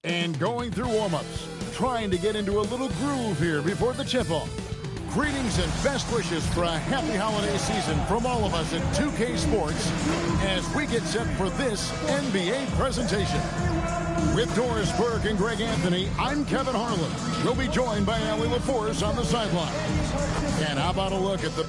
And going through warm-ups, trying to get into a little groove here before the tip-off. Greetings and best wishes for a happy holiday season from all of us at 2K Sports as we get set for this NBA presentation. With Doris Burke and Greg Anthony, I'm Kevin Harlan. We'll be joined by Allie LaForce on the sideline. And how about a look at the...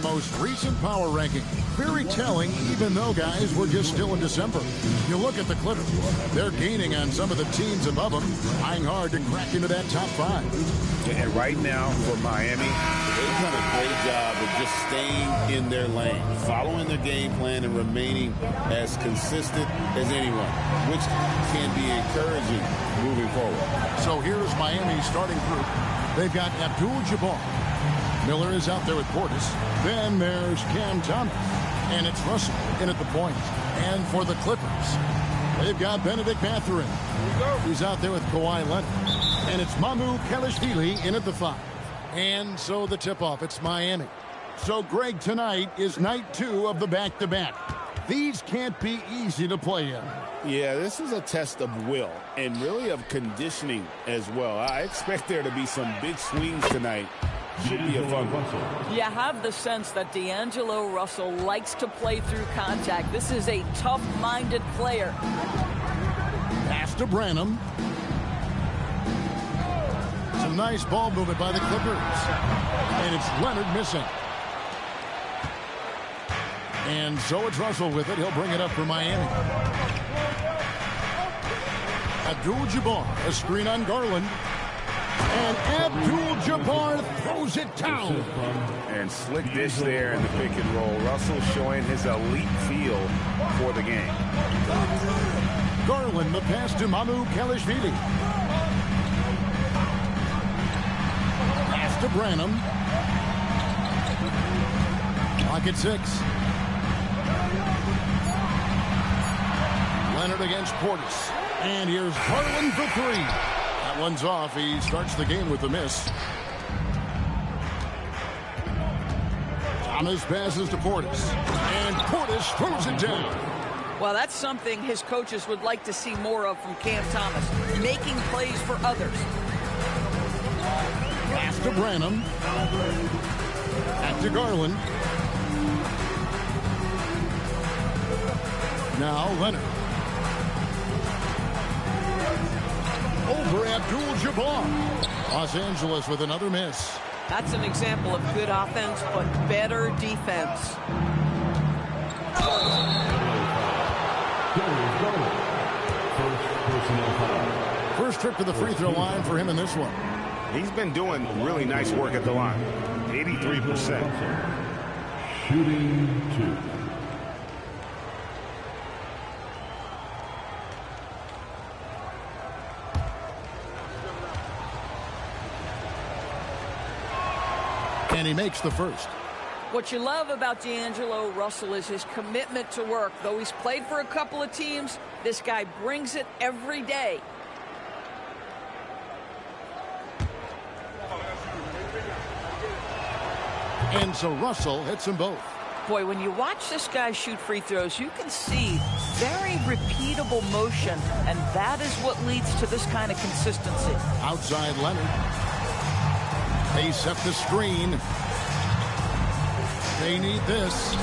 most recent power ranking. Very telling, even though, guys, we're just still in December. You look at the Clippers. They're gaining on some of the teams above them, trying hard to crack into that top 5. And right now for Miami, they've done a great job of just staying in their lane, following their game plan and remaining as consistent as anyone, which can be encouraging moving forward. So here's Miami's starting group. They've got Abdul Jabbar. Miller is out there with Portis. Then there's Cam Thomas. And it's Russell in at the point. And for the Clippers, they've got Benedict Mathurin. He's out there with Kawhi Leonard. And it's Mamu Kelishvili in at the 5. And so the tip-off, it's Miami. So, Greg, tonight is night 2 of the back-to-back. These can't be easy to play in. Yeah, this is a test of will and really of conditioning as well. I expect there to be some big swings tonight. Should be a fun one. You have the sense that D'Angelo Russell likes to play through contact. This is a tough-minded player. Pass to Branham. Some nice ball movement by the Clippers. And it's Leonard missing. And so it's Russell with it. He'll bring it up for Miami. Abdul Jabbar, a screen on Garland. And Abdul Jabbar throws it down. And slick dish there in the pick and roll. Russell showing his elite feel for the game. Garland, the pass to Mamu Kelishvili. Pass to Branham. Clock at 6. Leonard against Portis. And here's Garland for 3. That one's off. He starts the game with a miss. Thomas passes to Portis. And Portis throws it down. Well, that's something his coaches would like to see more of from Cam Thomas, making plays for others. Pass to Branham. Back to Garland. Now Leonard. Over Abdul Jabbar. Los Angeles with another miss. That's an example of good offense, but better defense. First trip to the free throw line for him in this one. He's been doing really nice work at the line. 83%. Shooting 2. And he makes the first. What you love about D'Angelo Russell is his commitment to work. Though he's played for a couple of teams, this guy brings it every day. And so Russell hits them both. Boy, when you watch this guy shoot free throws, you can see very repeatable motion, and that is what leads to this kind of consistency. Outside Leonard. They set the screen. They need this.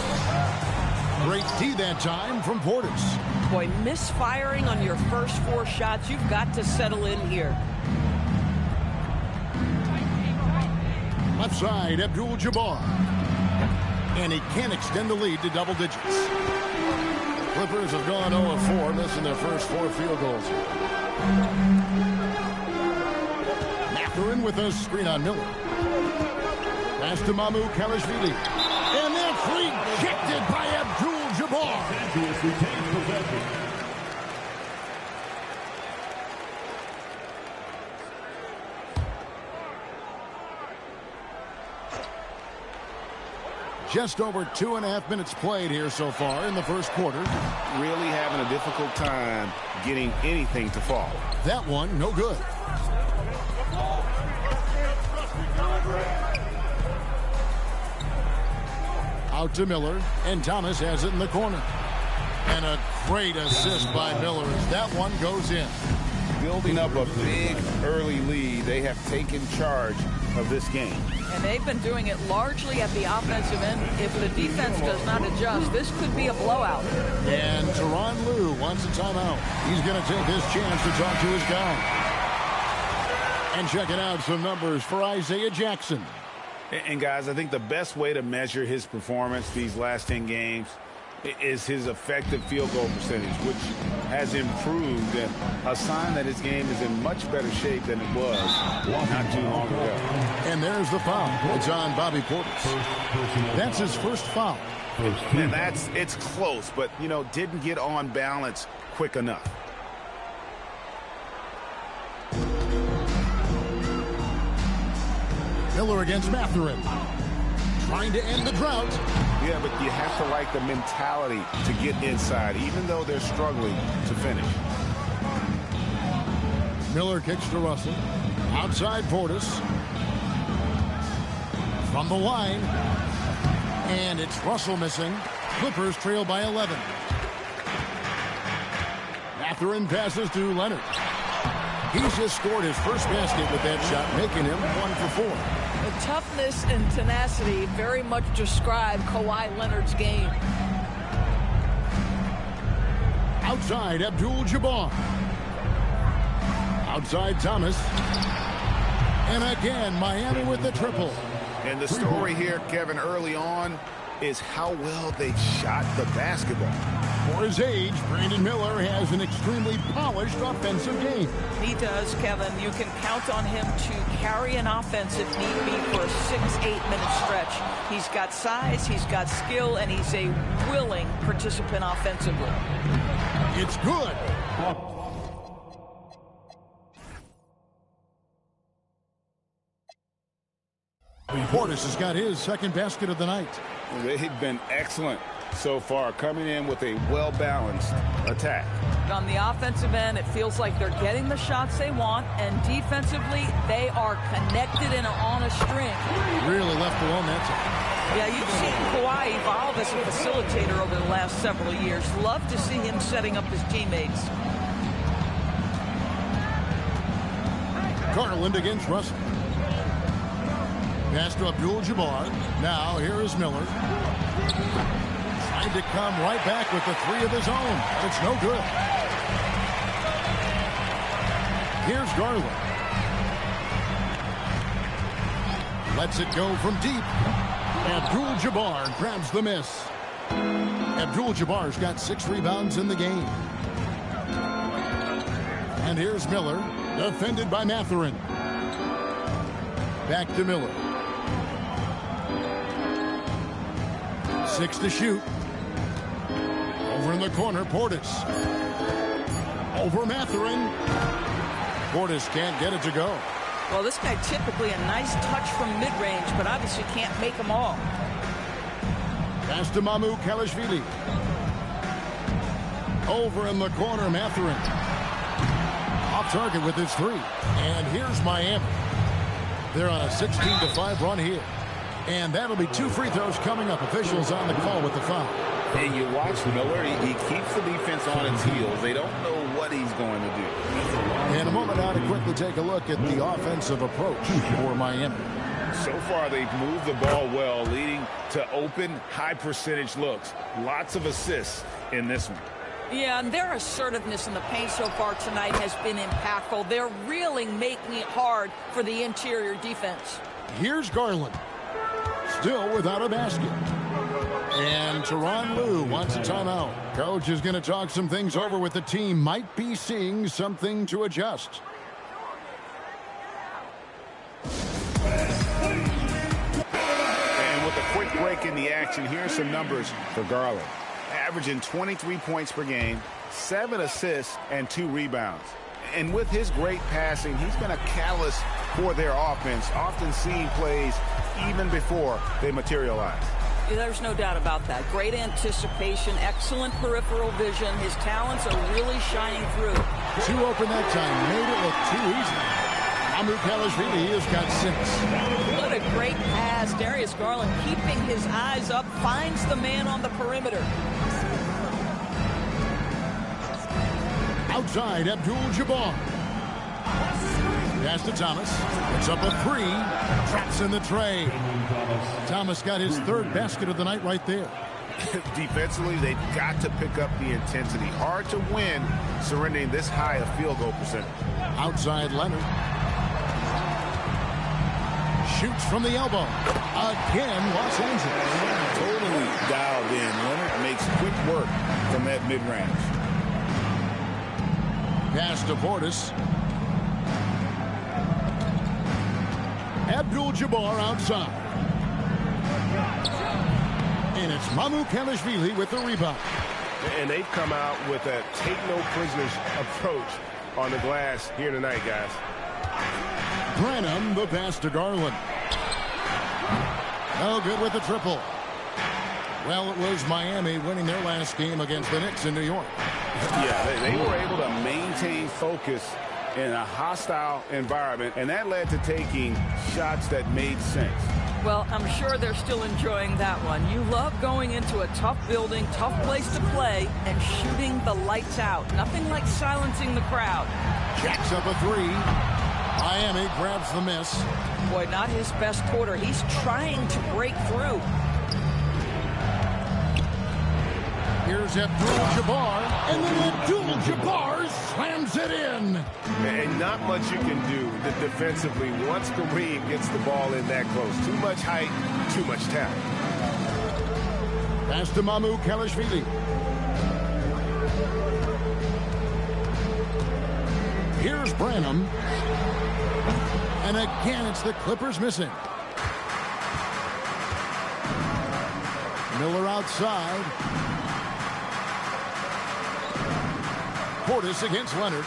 Great D that time from Portis. Boy, misfiring on your first 4 shots, you've got to settle in here. side, Abdul Jabbar. And he can't extend the lead to double digits. Clippers have gone 0-4, missing their first 4 field goals. Mathurin with a screen on Miller. Pass to Mamu Kalashvili. And that's rejected by Abdul Jabbar. Just over 2.5 minutes played here so far in the first quarter. Really having a difficult time getting anything to fall. That one, no good. Out to Miller, and Thomas has it in the corner. And a great assist by Miller as that one goes in. Building up a big early lead, they have taken charge of this game. And they've been doing it largely at the offensive end. If the defense does not adjust, this could be a blowout. And Tyronn Lue wants a timeout. He's going to take this chance to talk to his guy. And checking out some numbers for Isaiah Jackson. And guys, I think the best way to measure his performance these last 10 games is his effective field goal percentage, which has improved, a sign that his game is in much better shape than it was not too long ago. And there's the foul. It's on Bobby Portis. That's his first foul. And it's close, but, you know, didn't get on balance quick enough. Miller against Mathurin. Trying to end the drought. Yeah, but you have to like the mentality to get inside, even though they're struggling to finish. Miller kicks to Russell. Outside Portis. From the line. And it's Russell missing. Clippers trail by 11. Mathurin passes to Leonard. He's just scored his first basket with that shot, making him 1 for 4. The toughness and tenacity very much describe Kawhi Leonard's game. Outside, Abdul Jabbar. Outside, Thomas. And again, Miami with the triple. And the story here, Kevin, early on is how well they shot the basketball. For his age, Brandon Miller has an extremely polished offensive game. He does, Kevin. You can count on him to carry an offense if need be for a 6-8 minute stretch. He's got size, he's got skill, and he's a willing participant offensively. It's good. Portis has got his second basket of the night. They've been excellent so far, coming in with a well-balanced attack. On the offensive end, it feels like they're getting the shots they want, and defensively, they are connected and on a string. Really left alone that time. Yeah, you've seen Kawhi evolve as a facilitator over the last several years. Love to see him setting up his teammates. Garland against Russell. Pass to Abdul Jabbar. Now here is Miller. Trying to come right back with the 3 of his own. It's no good. Here's Garland. Lets it go from deep. Abdul Jabbar grabs the miss. Abdul Jabbar's got 6 rebounds in the game. And here's Miller, defended by Mathurin. Back to Miller. 6 to shoot. Over in the corner, Portis. Over Mathurin. Portis can't get it to go. Well, this guy typically a nice touch from mid-range, but obviously can't make them all. Pass to Mamu Kalashvili. Over in the corner, Mathurin. Off target with his 3. And here's Miami. They're on a 16-5 run here. And that'll be 2 free throws coming up. Officials on the call with the foul. And you watch Miller, he keeps the defense on its heels. They don't know what he's going to do. In a moment now to quickly take a look at the offensive approach for Miami. So far, they've moved the ball well, leading to open, high-percentage looks. Lots of assists in this one. Yeah, and their assertiveness in the paint so far tonight has been impactful. They're really making it hard for the interior defense. Here's Garland. Still without a basket. And Tyronn Lue wants a timeout. Coach is going to talk some things over with the team. Might be seeing something to adjust. And with a quick break in the action, here's some numbers for Garland. Averaging 23 points per game, 7 assists, and 2 rebounds. And with his great passing, he's been a catalyst for their offense, often seeing plays even before they materialize. There's no doubt about that. Great anticipation, excellent peripheral vision. His talents are really shining through. Too open that time. Made it look too easy. He has got 6. What a great pass. Darius Garland keeping his eyes up, finds the man on the perimeter. Outside, Abdul Jabbar. Pass to Thomas. It's up a 3. Traps in the tray. Thomas got his 3rd basket of the night right there. Defensively, they've got to pick up the intensity. Hard to win surrendering this high a field goal percentage. Outside, Leonard. Shoots from the elbow. Again, Los Angeles. Totally dialed in. Leonard makes quick work from that mid-range. Pass to Portis. Abdul Jabbar outside. And it's Mamukelashvili with the rebound. And they've come out with a take-no-prisoners approach on the glass here tonight, guys. Branham, the pass to Garland. No good with the triple. Well, it was Miami winning their last game against the Knicks in New York. Yeah, they were able to maintain focus in a hostile environment, and that led to taking shots that made sense. Well, I'm sure they're still enjoying that one. You love going into a tough building, tough place to play, and shooting the lights out. Nothing like silencing the crowd. Jacks up a 3. Miami grabs the miss. Boy, not his best quarter. He's trying to break through. Here's Abdul-Jabbar, and then Abdul-Jabbar slams it in. And not much you can do defensively once Kareem gets the ball in that close. Too much height, too much talent. Pass to Mamukelashvili. Here's Branham. And again, it's the Clippers missing. Miller outside. Portis against Leonard.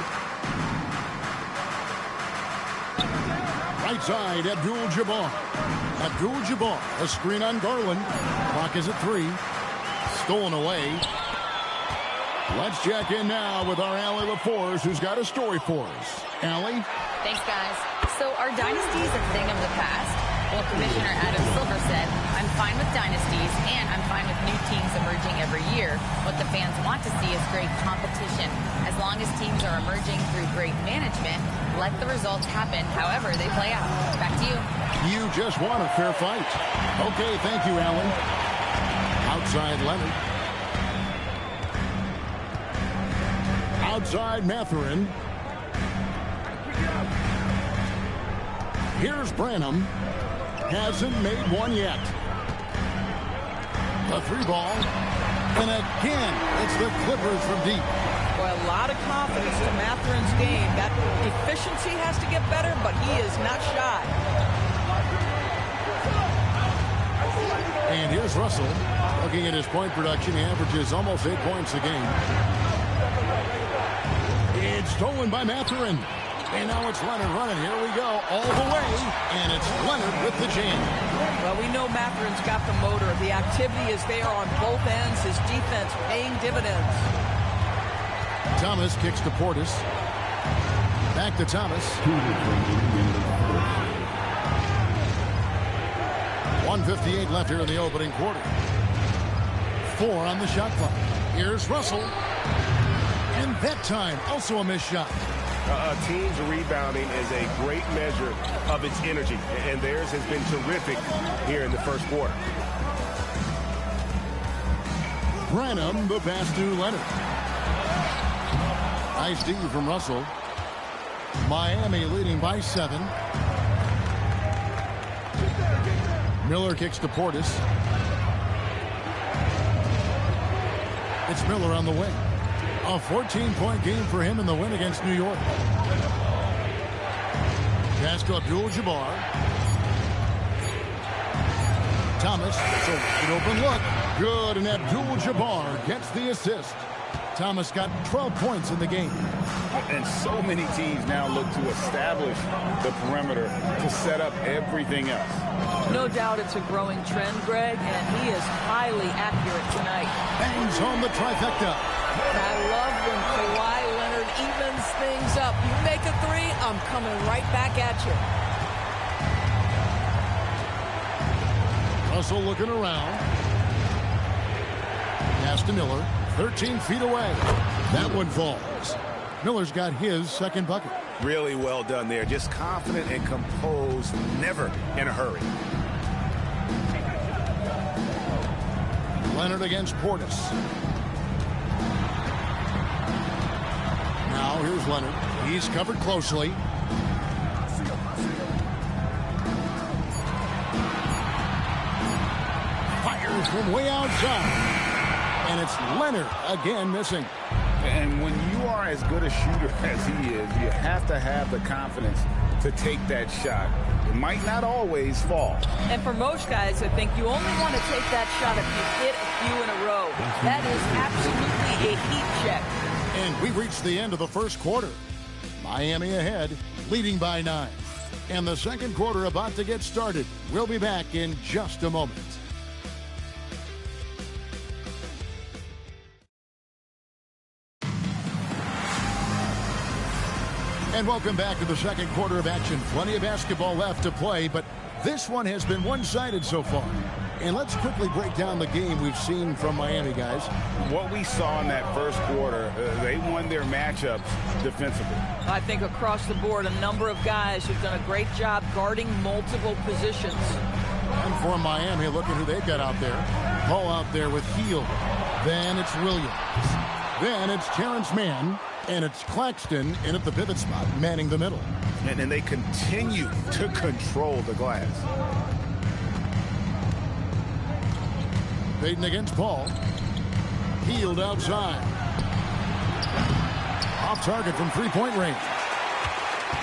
Right side, Abdul-Jabbar. Abdul-Jabbar, a screen on Garland. Clock is at 3. Stolen away. Let's check in now with our Allie LaForce, who's got a story for us. Allie? Thanks, guys. So are dynasties a thing of the past? Well, Commissioner Adam Silver said, I'm fine with dynasties, and I'm fine with new teams emerging every year. What the fans want to see is great competition. As long as teams are emerging through great management, let the results happen however they play out. Back to you. You just want a fair fight. Okay, thank you, Allen. Outside Leonard. Outside Mathurin. Here's Branham. Hasn't made one yet. The 3 ball. And again, it's the Clippers from deep. Boy, a lot of confidence to Mathurin's game. That efficiency has to get better, but he is not shy. And here's Russell. Looking at his point production, he averages almost 8 points a game. It's stolen by Mathurin. And now it's Leonard running. Here we go. All the way. And it's Leonard with the jam. Well, we know Mathurin's got the motor. The activity is there on both ends. His defense paying dividends. Thomas kicks to Portis. Back to Thomas. 1:58 left here in the opening quarter. 4 on the shot clock. Here's Russell. And that time, also a missed shot. A team's rebounding is a great measure of its energy, and theirs has been terrific here in the first quarter. Branham, the pass to Leonard. Nice D from Russell. Miami leading by 7. Miller kicks to Portis. It's Miller on the wing. A 14-point game for him in the win against New York. Pass to Abdul Jabbar. Thomas, so an open look. Good, and Abdul Jabbar gets the assist. Thomas got 12 points in the game. And so many teams now look to establish the perimeter to set up everything else. No doubt it's a growing trend, Greg, and he is highly accurate tonight. Bangs home the trifecta. And I love when Kawhi Leonard evens things up. You make a three, I'm coming right back at you. Russell looking around. Pass to Miller. 13 feet away. That one falls. Miller's got his second bucket. Really well done there. Just confident and composed, never in a hurry. Leonard against Portis. Now here's Leonard. He's covered closely. Fires from way outside. And it's Leonard again missing. And when you are as good a shooter as he is, you have to have the confidence to take that shot. It might not always fall. And for most guys, I think you only want to take that shot if you hit a few in a row. That is absolutely a heat check. And we reached the end of the first quarter. Miami ahead, leading by 9. And the second quarter about to get started. We'll be back in just a moment. And welcome back to the second quarter of action. Plenty of basketball left to play, but this one has been one-sided so far. And let's quickly break down the game we've seen from Miami, guys. What we saw in that first quarter, they won their matchups defensively. I think across the board, a number of guys who've done a great job guarding multiple positions. And for Miami, look at who they've got out there. Paul out there with Hield. Then it's Williams. Then it's Terrence Mann. And it's Claxton in at the pivot spot, manning the middle. And they continue to control the glass. Payton against Paul. Hield outside. Off target from three-point range.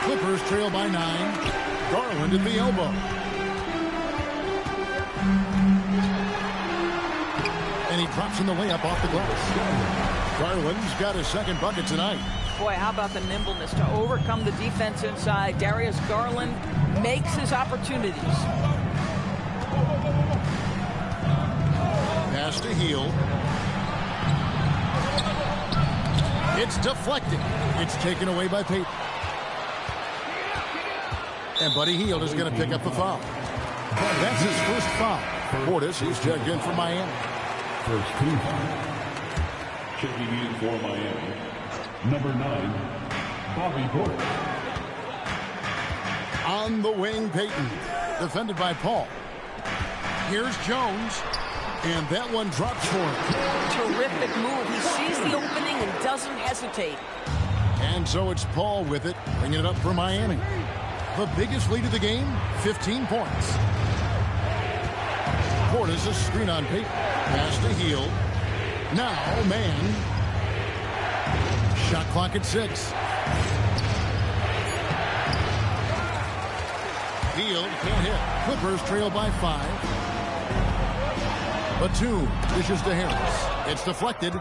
Clippers trail by 9. Garland at the elbow. And he drops in the layup off the glass. Garland's got his second bucket tonight. Boy, how about the nimbleness to overcome the defense inside. Darius Garland makes his opportunities. Pass to Hield. It's deflected. It's taken away by Payton. And Buddy Hield is going to pick up the foul. That's his first foul. Portis, who's checked in for Miami. First team. Checking in for Miami, number 9, Bobby Portis. On the wing, Payton, defended by Paul. Here's Jones, and that one drops for him. Terrific move. He sees the opening and doesn't hesitate. And so it's Paul with it, bringing it up for Miami. The biggest lead of the game, 15 points. Portis a screen on Payton. Pass to Hield. Now, man. Shot clock at 6. Hield can't hit. Clippers trail by 5. Batum dishes to Harris. It's deflected.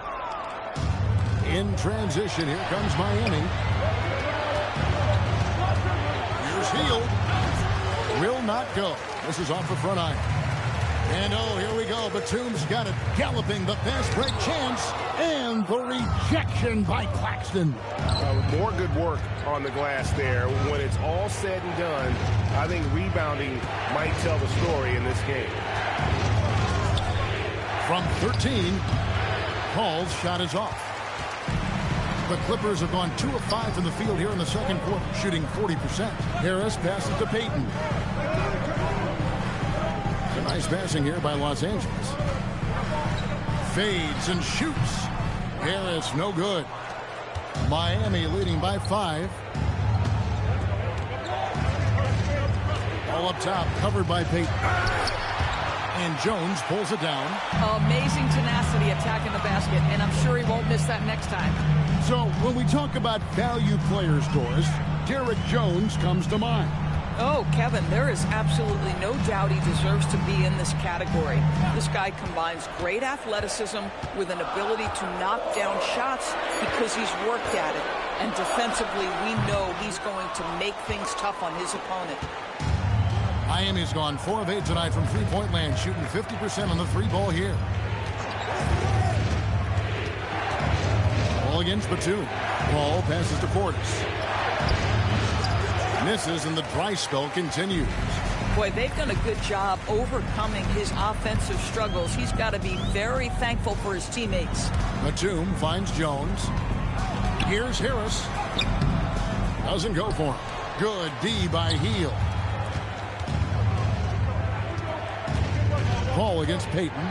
In transition, here comes Miami. Here's Hield. Will not go. This is off the front iron. And oh, here we go. Batum's got it galloping. The fast break chance. And the rejection by Claxton. More good work on the glass there. When it's all said and done, I think rebounding might tell the story in this game. From 13, Paul's shot is off. The Clippers have gone 2 of 5 from the field here in the second quarter, shooting 40%. Harris passes to Payton. Nice passing here by Los Angeles. Fades and shoots. Harris, no good. Miami leading by 5. All up top, covered by Payton. And Jones pulls it down. Amazing tenacity attacking the basket, and I'm sure he won't miss that next time. So when we talk about value players, Doris, Derek Jones comes to mind. Oh, Kevin, there is absolutely no doubt he deserves to be in this category. This guy combines great athleticism with an ability to knock down shots because he's worked at it. And defensively, we know he's going to make things tough on his opponent. Miami's gone 4 of 8 tonight from three-point land, shooting 50% on the three ball here. Ball against Batum. Ball passes to Portis. Misses, and the dry spell continues. Boy, they've done a good job overcoming his offensive struggles. He's got to be very thankful for his teammates. Batum finds Jones. Here's Harris. Doesn't go for him. Good D by Hield. Ball against Payton.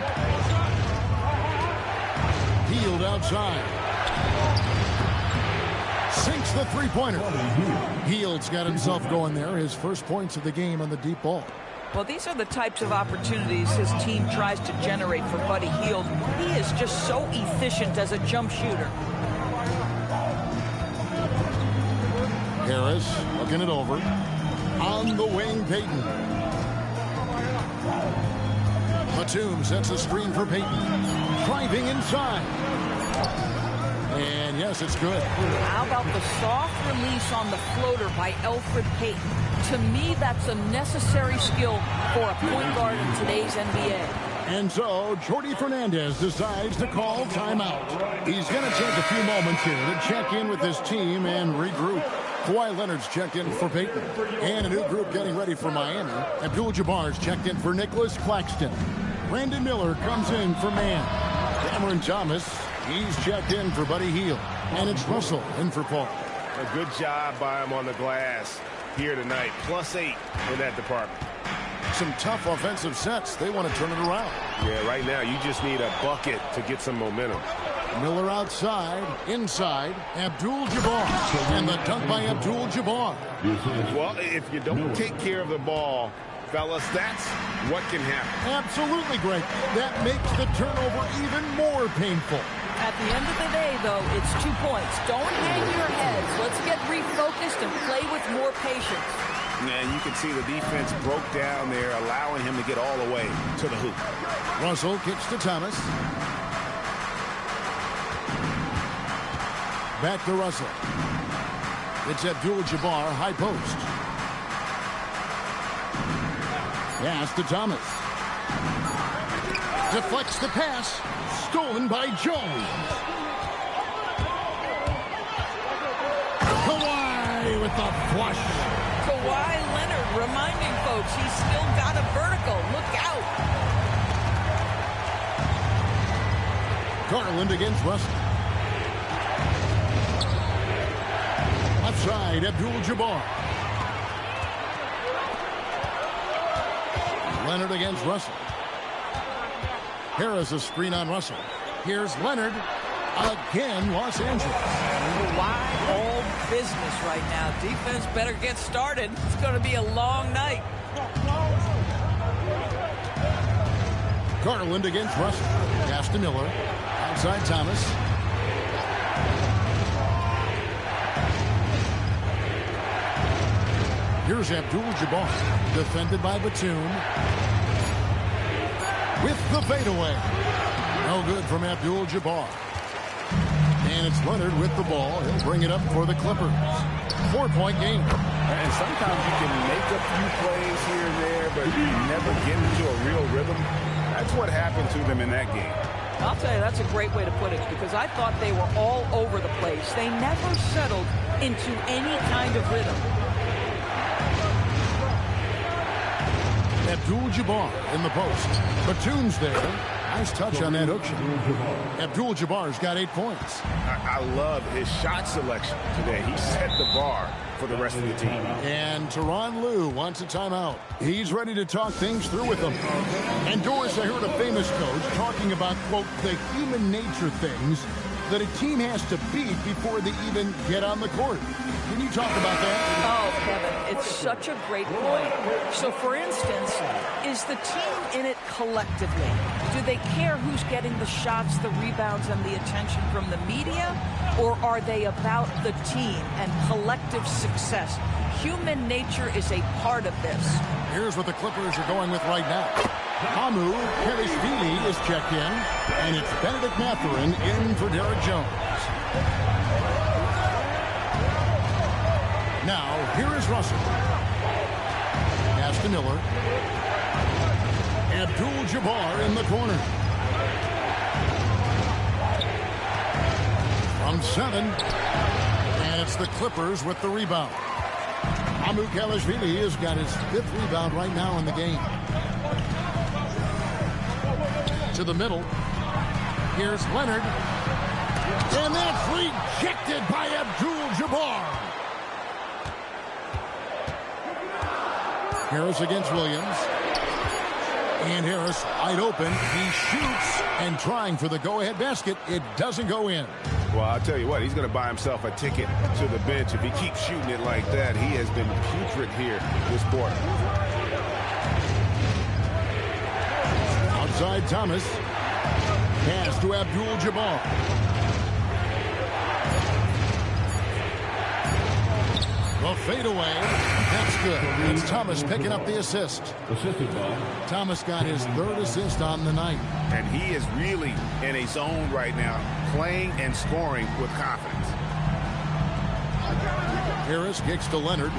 Hield outside. Sinks the three-pointer. Hield's got himself going there. His first points of the game on the deep ball. Well, these are the types of opportunities his team tries to generate for Buddy Hield. He is just so efficient as a jump shooter. Harris looking it over. On the wing, Payton. Batum sets a screen for Payton. Driving inside. And yes, it's good. How about the soft release on the floater by Elfrid Payton? To me, that's a necessary skill for a point guard in today's NBA. And so, Jordi Fernandez decides to call timeout. He's going to take a few moments here to check in with his team and regroup. Kawhi Leonard's checked in for Payton. And a new group getting ready for Miami. Abdul Jabbar's checked in for Nicholas Claxton. Brandon Miller comes in for Mann. Cameron Thomas, he's checked in for Buddy Hield. And it's Russell in for Paul. A good job by him on the glass here tonight. +8 in that department. Some tough offensive sets. They want to turn it around. Yeah, right now you just need a bucket to get some momentum. Miller outside, inside, Abdul Jabbar. And the dunk by Abdul Jabbar. Well, if you don't take care of the ball, fellas, that's what can happen. Absolutely great. That makes the turnover even more painful. At the end of the day, though, it's 2 points. Don't hang your heads. Let's get refocused and play with more patience. And you can see the defense broke down there, allowing him to get all the way to the hoop. Russell kicks to Thomas. Back to Russell. It's Abdul Jabbar, high post. Pass to Thomas. Deflects the pass. Stolen by Jones. Kawhi with the flush. Kawhi Leonard reminding folks he's still got a vertical. Look out. Garland against Russell. Left side, Abdul Jabbar. Leonard against Russell. Harris a screen on Russell. Here's Leonard. Again, Los Angeles. Kawhi all business right now. Defense better get started. It's going to be a long night. Garland against Russell. Pass to Miller. Outside Thomas. Here's Abdul Jabbar. Defended by Batum. With the fadeaway. No good from Abdul Jabbar. And it's Leonard with the ball. He'll bring it up for the Clippers. 4-point game. And sometimes you can make a few plays here and there, but you never get into a real rhythm. That's what happened to them in that game. I'll tell you, that's a great way to put it, because I thought they were all over the place. They never settled into any kind of rhythm. Abdul Jabbar in the post. Batum's there. Nice touch on that hook shot. Abdul Jabbar's got 8 points. I love his shot selection today. He set the bar for the rest of the team. And Tyronn Lue wants a timeout. He's ready to talk things through with them. And Doris, I heard a famous coach talking about, quote, the human nature things that a team has to beat before they even get on the court. Can you talk about that? Oh, Kevin, it's such a great point. So, for instance, is the team in it collectively? Do they care who's getting the shots, the rebounds, and the attention from the media? Or are they about the team and collective success? Human nature is a part of this. Here's what the Clippers are going with right now. Hamu Karishvili is checked in, and it's Benedict Mathurin in for Derek Jones. Now, here is Russell. Pass to Miller. Abdul Jabbar in the corner. From 7. And it's the Clippers with the rebound. Hamu Karishvili has got his 5th rebound right now in the game. To the middle. Here's Leonard. And that's rejected by Abdul Jabbar. Harris against Williams. And Harris wide open. He shoots and trying for the go-ahead basket. It doesn't go in. Well, I'll tell you what, he's going to buy himself a ticket to the bench. If he keeps shooting it like that, he has been putrid here this quarter. Outside Thomas. Pass to Abdul Jabbar. The fadeaway. That's good. It's Thomas picking up the assist. Thomas got his 3rd assist on the night. And he is really in a zone right now, playing and scoring with confidence. Harris kicks to Leonard.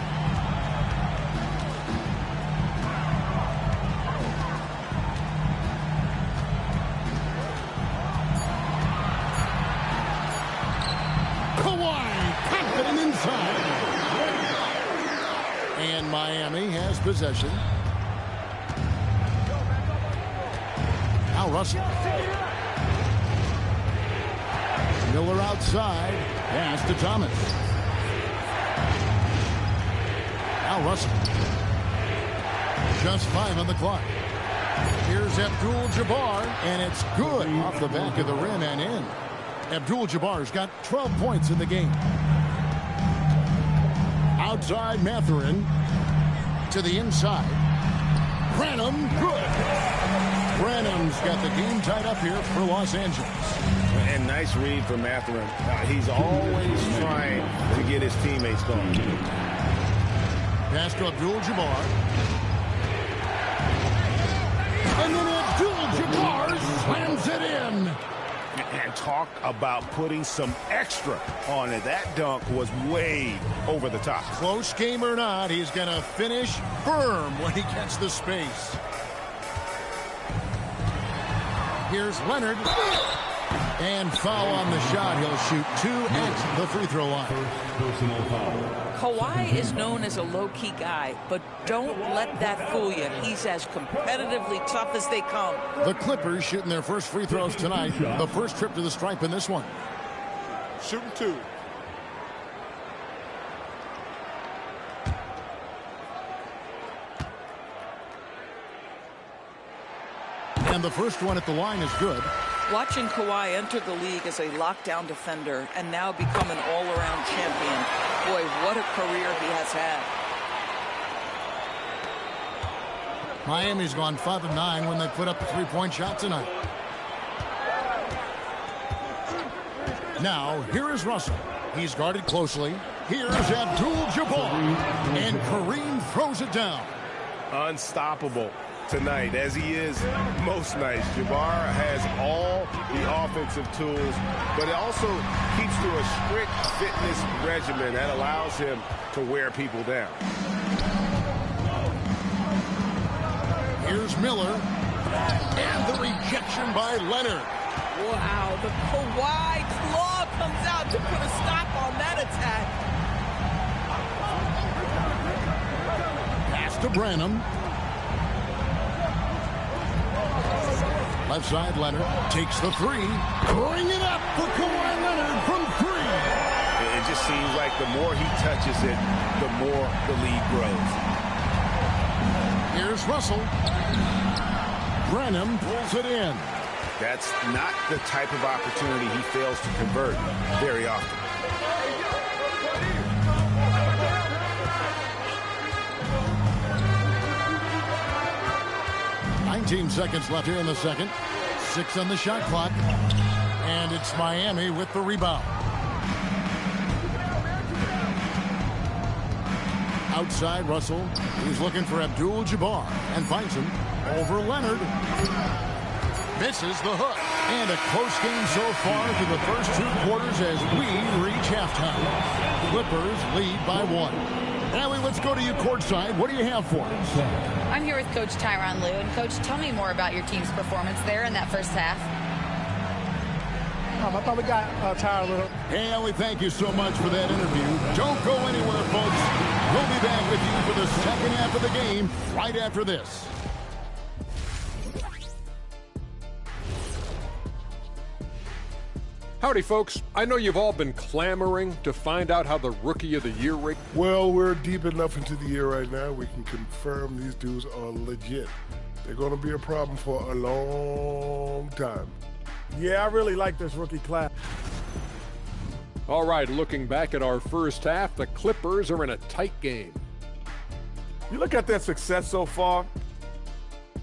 Confident inside. And Miami has possession. Now Russell. Miller outside. Pass to Thomas. Now Russell. Just 5 on the clock. Here's Abdul Jabbar. And it's good off the back of the rim and in. Abdul Jabbar's got 12 points in the game. Outside Mathurin to the inside. Branham, good. Branham's got the game tied up here for Los Angeles. And nice read from Mathurin. He's always trying to get his teammates going. Pass to Abdul Jabbar. And then Abdul Jabbar slams it in. And talk about putting some extra on it. That dunk was way over the top. Close game or not, he's going to finish firm when he gets the space. Here's Leonard. And foul on the shot. He'll shoot 2 at the free throw line. Personal foul. Kawhi is known as a low-key guy, but don't let that fool you. He's as competitively tough as they come. The Clippers shooting their first free throws tonight. The first trip to the stripe in this one. Shooting 2. And the first one at the line is good. Watching Kawhi enter the league as a lockdown defender and now become an all-around champion. Boy, what a career he has had. Miami's gone 5 of 9 when they put up a 3-point shot tonight. Now, here is Russell. He's guarded closely. Here's Abdul Jabbar. And Kareem throws it down. Unstoppable tonight, as he is most nights. Jabbar has all the offensive tools, but it also keeps to a strict fitness regimen that allows him to wear people down. Here's Miller. And the rejection by Leonard. Wow, the Kawhi claw comes out to put a stop on that attack. Pass to Branham. Left side, Leonard takes the 3. Bring it up for Kawhi Leonard from 3. It just seems like the more he touches it, the more the lead grows. Here's Russell. Branham pulls it in. That's not the type of opportunity he fails to convert very often. 19 seconds left here in the second. 6 on the shot clock. And it's Miami with the rebound. Outside, Russell. He's looking for Abdul Jabbar and finds him over Leonard. Misses the hook. And a close game so far through the first 2 quarters as we reach halftime. Clippers lead by 1. Allie, let's go to you courtside. What do you have for us? I'm here with Coach Tyronn Lue. And, Coach, tell me more about your team's performance there in that first half. I thought we got tired a little. Hey, Allie, thank you so much for that interview. Don't go anywhere, folks. We'll be back with you for the second half of the game right after this. Howdy, folks. I know you've all been clamoring to find out how the Rookie of the Year race. Well, we're deep enough into the year right now, we can confirm these dudes are legit. They're going to be a problem for a long time. Yeah, I really like this rookie class. All right, looking back at our first half, the Clippers are in a tight game. You look at their success so far.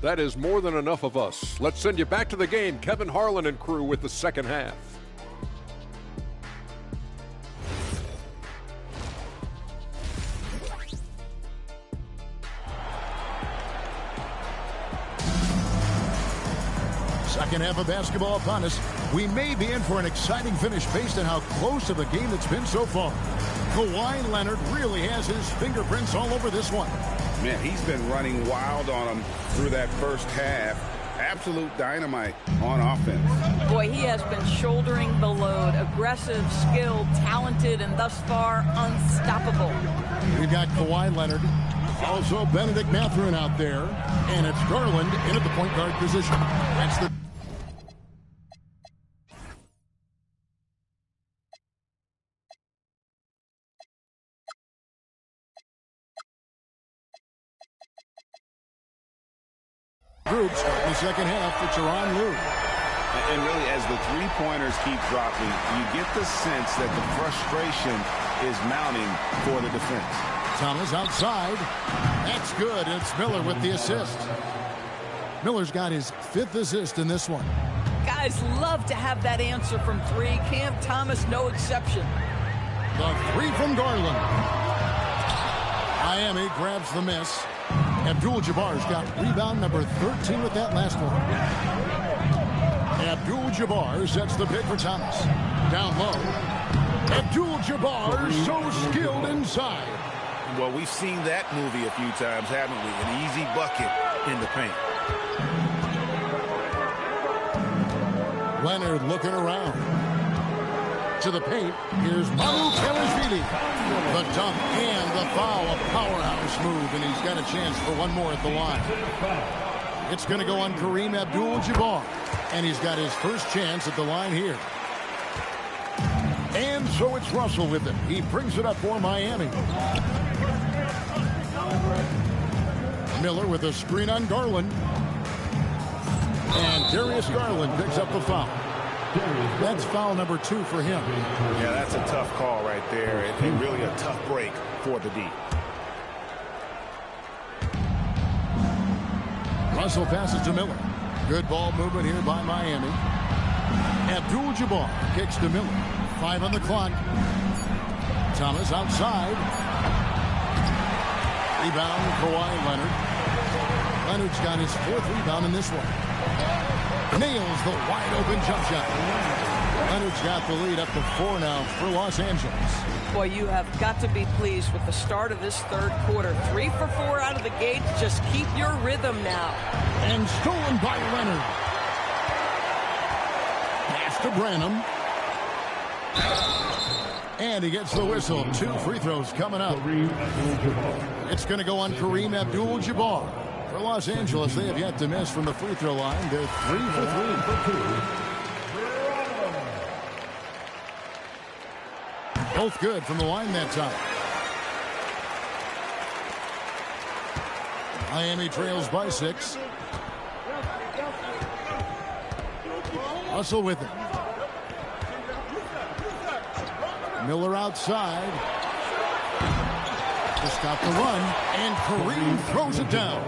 That is more than enough of us. Let's send you back to the game. Kevin Harlan and crew with the second half. Second half of basketball upon us. We may be in for an exciting finish based on how close to the game it's been so far. Kawhi Leonard really has his fingerprints all over this one. Man, he's been running wild on him through that first half. Absolute dynamite on offense. Boy, he has been shouldering the load. Aggressive, skilled, talented, and thus far unstoppable. We've got Kawhi Leonard. Also Benedict Mathurin out there. And it's Garland in at the point guard position. That's the group starting the second half for Tyronn Lue. And really, as the three-pointers keep dropping, you get the sense that the frustration is mounting for the defense. Thomas outside. That's good. It's Miller with the assist. Miller's got his 5th assist in this one. Guys love to have that answer from 3. Cam Thomas, no exception. The 3 from Garland. Miami grabs the miss. Abdul Jabbar's got rebound number 13 with that last one. Abdul Jabbar sets the pick for Thomas. Down low. Abdul Jabbar so skilled inside. Well, we've seen that movie a few times, haven't we? An easy bucket in the paint. Leonard looking around. To the paint. Here's Manu Kelishvili. The dunk and the foul. A powerhouse move, and he's got a chance for one more at the line. It's going to go on Kareem Abdul-Jabbar, and he's got his first chance at the line here. And so it's Russell with it. He brings it up for Miami. Miller with a screen on Garland. And Darius Garland picks up the foul. That's foul number 2 for him. Yeah, that's a tough call right there, and really a tough break for the D. Russell passes to Miller. Good ball movement here by Miami. Abdul-Jabbar kicks to Miller. 5 on the clock. Thomas outside. Rebound, Kawhi Leonard. Leonard's got his 4th rebound in this one. Nails the wide-open jump shot. Leonard's got the lead up to 4 now for Los Angeles. Boy, you have got to be pleased with the start of this third quarter. 3 for 4 out of the gate. Just keep your rhythm now. And stolen by Leonard. Pass to Branham. And he gets the whistle. 2 free throws coming up. It's going to go on Kareem Abdul-Jabbar. For Los Angeles, they have yet to miss from the free throw line. They're 3 for 3. Both good from the line that time. Miami trails by 6. Russell with it. Miller outside. To stop the run, and Kareem throws it down.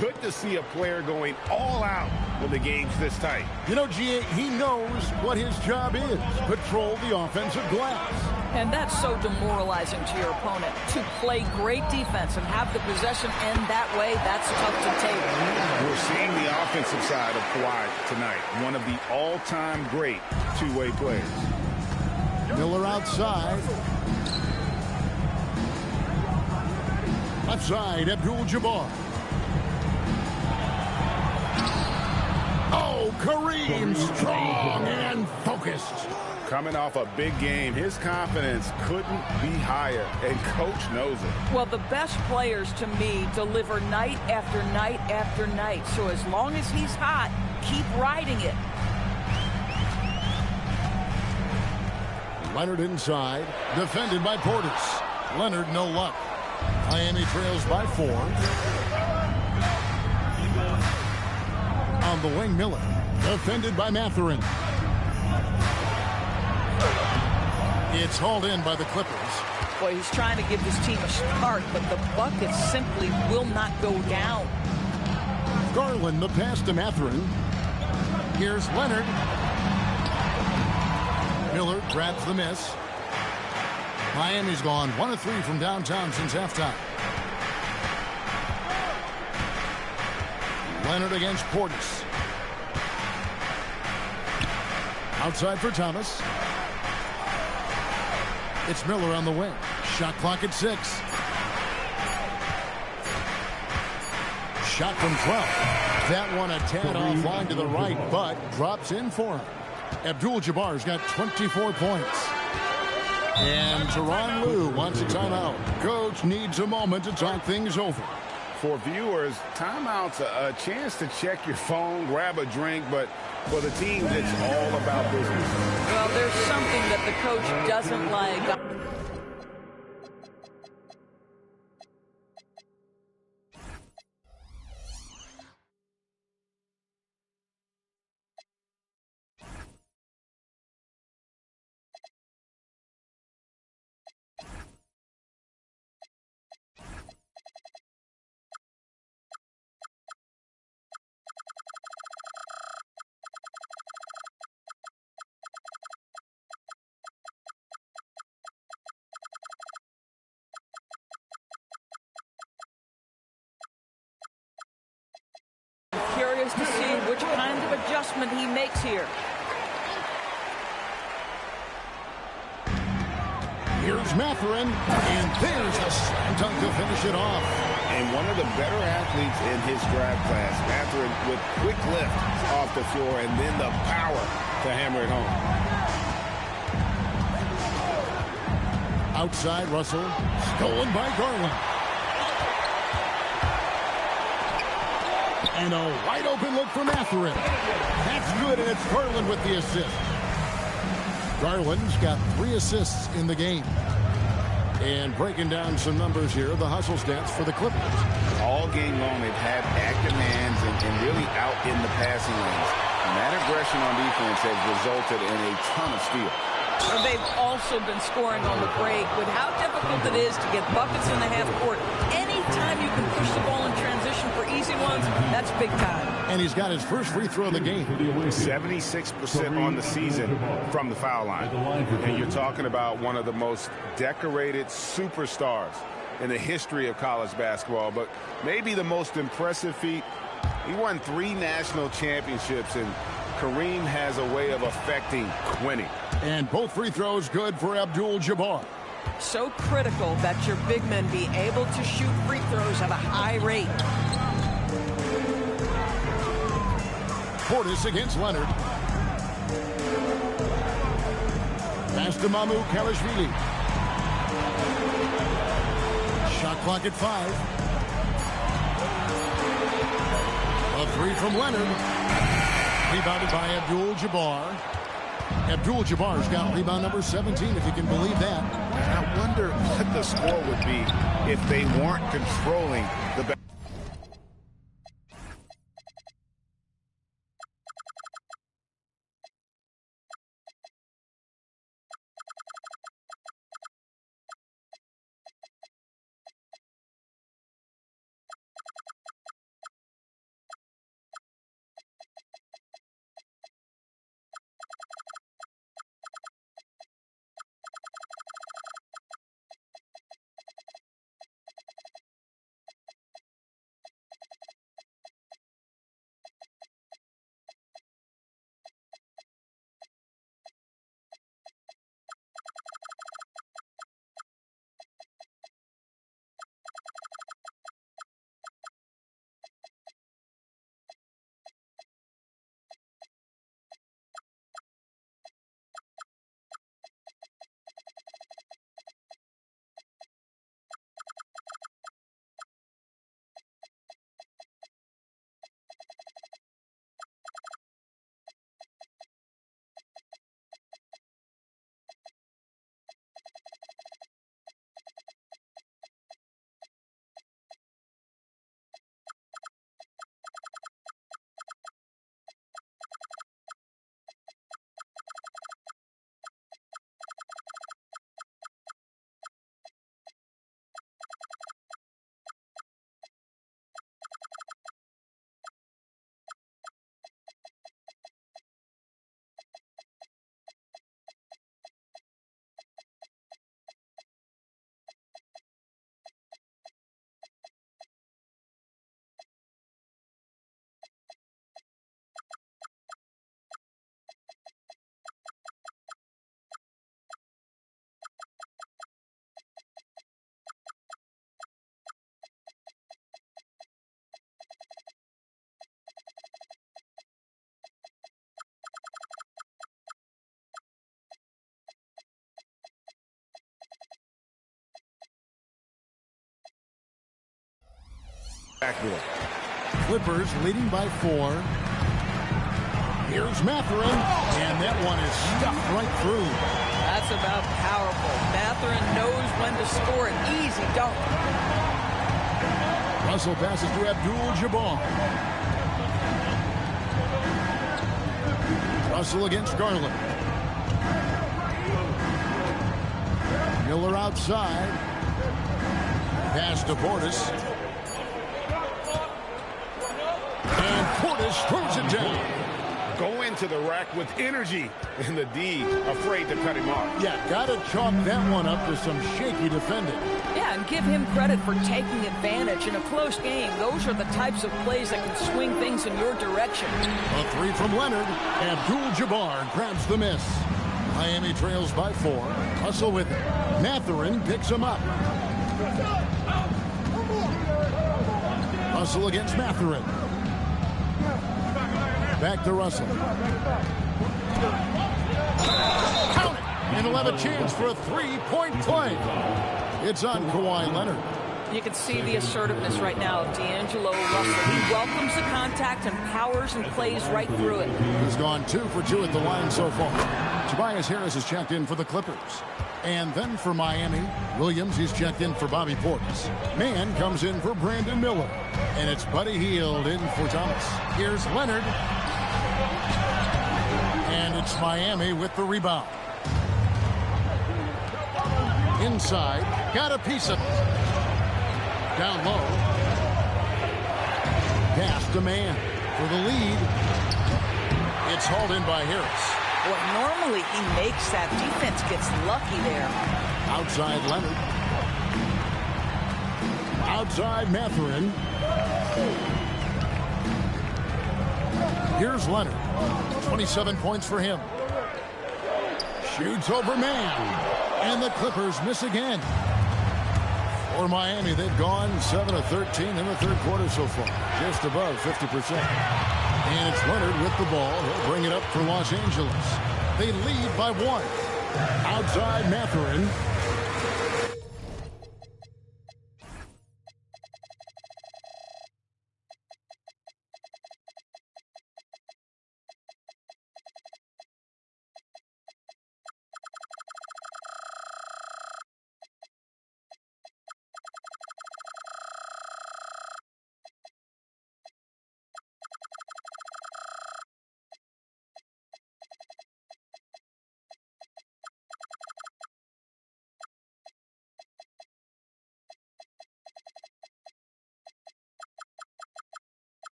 Good to see a player going all out when the game's this tight. You know, G.A., he knows what his job is. Patrol the offensive glass. And that's so demoralizing to your opponent. To play great defense and have the possession end that way, that's tough to take. We're seeing the offensive side of Kawhi tonight. One of the all-time great two-way players. Miller outside. Left side, Abdul Jabbar. Oh, Kareem, strong and focused. Coming off a big game, his confidence couldn't be higher, and coach knows it. Well, the best players to me deliver night after night after night. So as long as he's hot, keep riding it. Leonard inside, defended by Portis. Leonard no luck. Miami trails by 4. On the wing, Miller, defended by Mathurin. It's hauled in by the Clippers. Boy, he's trying to give his team a start, but the bucket simply will not go down. Garland, the pass to Mathurin. Here's Leonard. Miller grabs the miss. Miami's gone 1 of 3 from downtown since halftime. Leonard against Portis. Outside for Thomas. It's Miller on the wing. Shot clock at 6. Shot from 12. That one a tad offline to the right, but drops in for him. Abdul Jabbar's got 24 points. And Tyronn Lue wants a timeout. Coach needs a moment to talk things over. For viewers, timeout's a chance to check your phone, grab a drink, but for the team, it's all about business. Well, there's something that the coach doesn't like. Curious to see which kind of adjustment he makes here. Here's Mathurin, and there's a slam dunk to finish it off. And one of the better athletes in his draft class, Mathurin, with quick lift off the floor and then the power to hammer it home. Outside, Russell, stolen by Garland. And a wide open look for Mathurin. That's good, and it's Garland with the assist. Garland's got 3 assists in the game. And breaking down some numbers here, the hustle stats for the Clippers. All game long, they've had active hands and really out in the passing lanes. And that aggression on defense has resulted in a ton of steals. They've also been scoring on the break. With how difficult it is to get buckets in the half court, anytime you can push the ball in transition for easy ones, that's big time. And he's got his first free throw of the game. 76% on the season from the foul line. And you're talking about one of the most decorated superstars in the history of college basketball. But maybe the most impressive feat, he won 3 national championships, and Kareem has a way of affecting winning. And both free throws good for Abdul Jabbar. So critical that your big men be able to shoot free throws at a high rate. Portis against Leonard. Pass to Mamu Kalashvili. Shot clock at 5. A 3 from Leonard. Rebounded by Abdul Jabbar. Abdul Jabbar's got rebound number 17, if you can believe that. I wonder what the score would be if they weren't controlling the backboard. Clippers leading by 4. Here's Mathurin, and that one is stuffed right through. That's about powerful. Mathurin knows when to score an easy dunk. Russell passes to Abdul Jabbar. Russell against Garland. Miller outside. Pass to Portis. And Portis throws it down. Go into the rack with energy, and the D afraid to cut him off. Yeah, got to chalk that one up to some shaky defending. Yeah, and give him credit for taking advantage in a close game. Those are the types of plays that can swing things in your direction. A 3 from Leonard. Abdul-Jabbar grabs the miss. Miami trails by 4. Hustle with it. Mathurin picks him up. Hustle against Mathurin. Back to Russell. Count it! And he'll have a chance for a 3-point play. It's on Kawhi Leonard. You can see the assertiveness right now of D'Angelo Russell. He welcomes the contact and powers and plays right through it. He's gone 2 for 2 at the line so far. Tobias Harris has checked in for the Clippers. And then for Miami, Williams, he's checked in for Bobby Portis. Mann comes in for Brandon Miller. And it's Buddy Hield in for Thomas. Here's Leonard. And it's Miami with the rebound. Inside, got a piece of it. Down low. Pass to Mann for the lead. It's hauled in by Harris. Well, normally he makes that. Defense gets lucky there. Outside Leonard. Outside Mathurin. Here's Leonard. 27 points for him. Shoots over Mann. And the Clippers miss again. For Miami, they've gone 7 of 13 in the third quarter so far. Just above 50%. And it's Leonard with the ball. He'll bring it up for Los Angeles. They lead by 1. Outside Mathurin.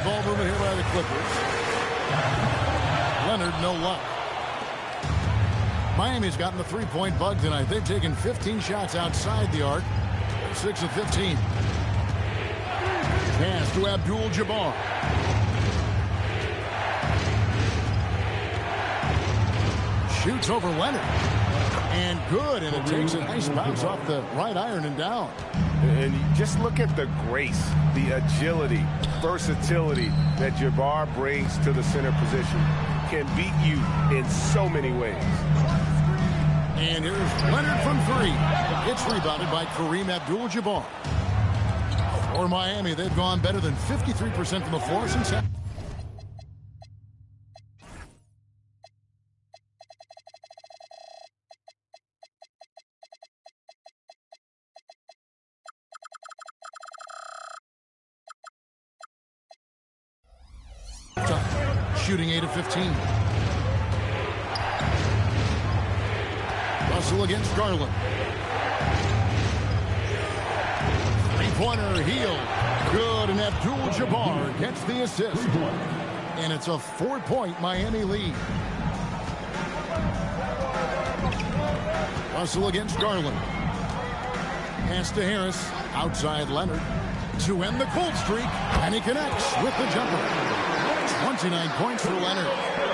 ball movement here by the Clippers. Leonard, no luck. Miami's gotten the three-point bug tonight. They've taken 15 shots outside the arc. 6 of 15. Pass to Abdul Jabbar. Shoots over Leonard. And good, and it takes a nice bounce off the right iron and down. And you just look at the grace, the agility, versatility that Jabbar brings to the center position. Can beat you in so many ways. And here's Leonard from three. It's rebounded by Kareem Abdul-Jabbar. For Miami, they've gone better than 53% from the floor since half. Shooting 8 of 15. Russell against Garland. Three-pointer, heel. Good, and Abdul-Jabbar gets the assist. And it's a 4-point Miami lead. Russell against Garland. Pass to Harris. Outside Leonard. To end the cold streak. And he connects with the jumper. 29 points for Leonard.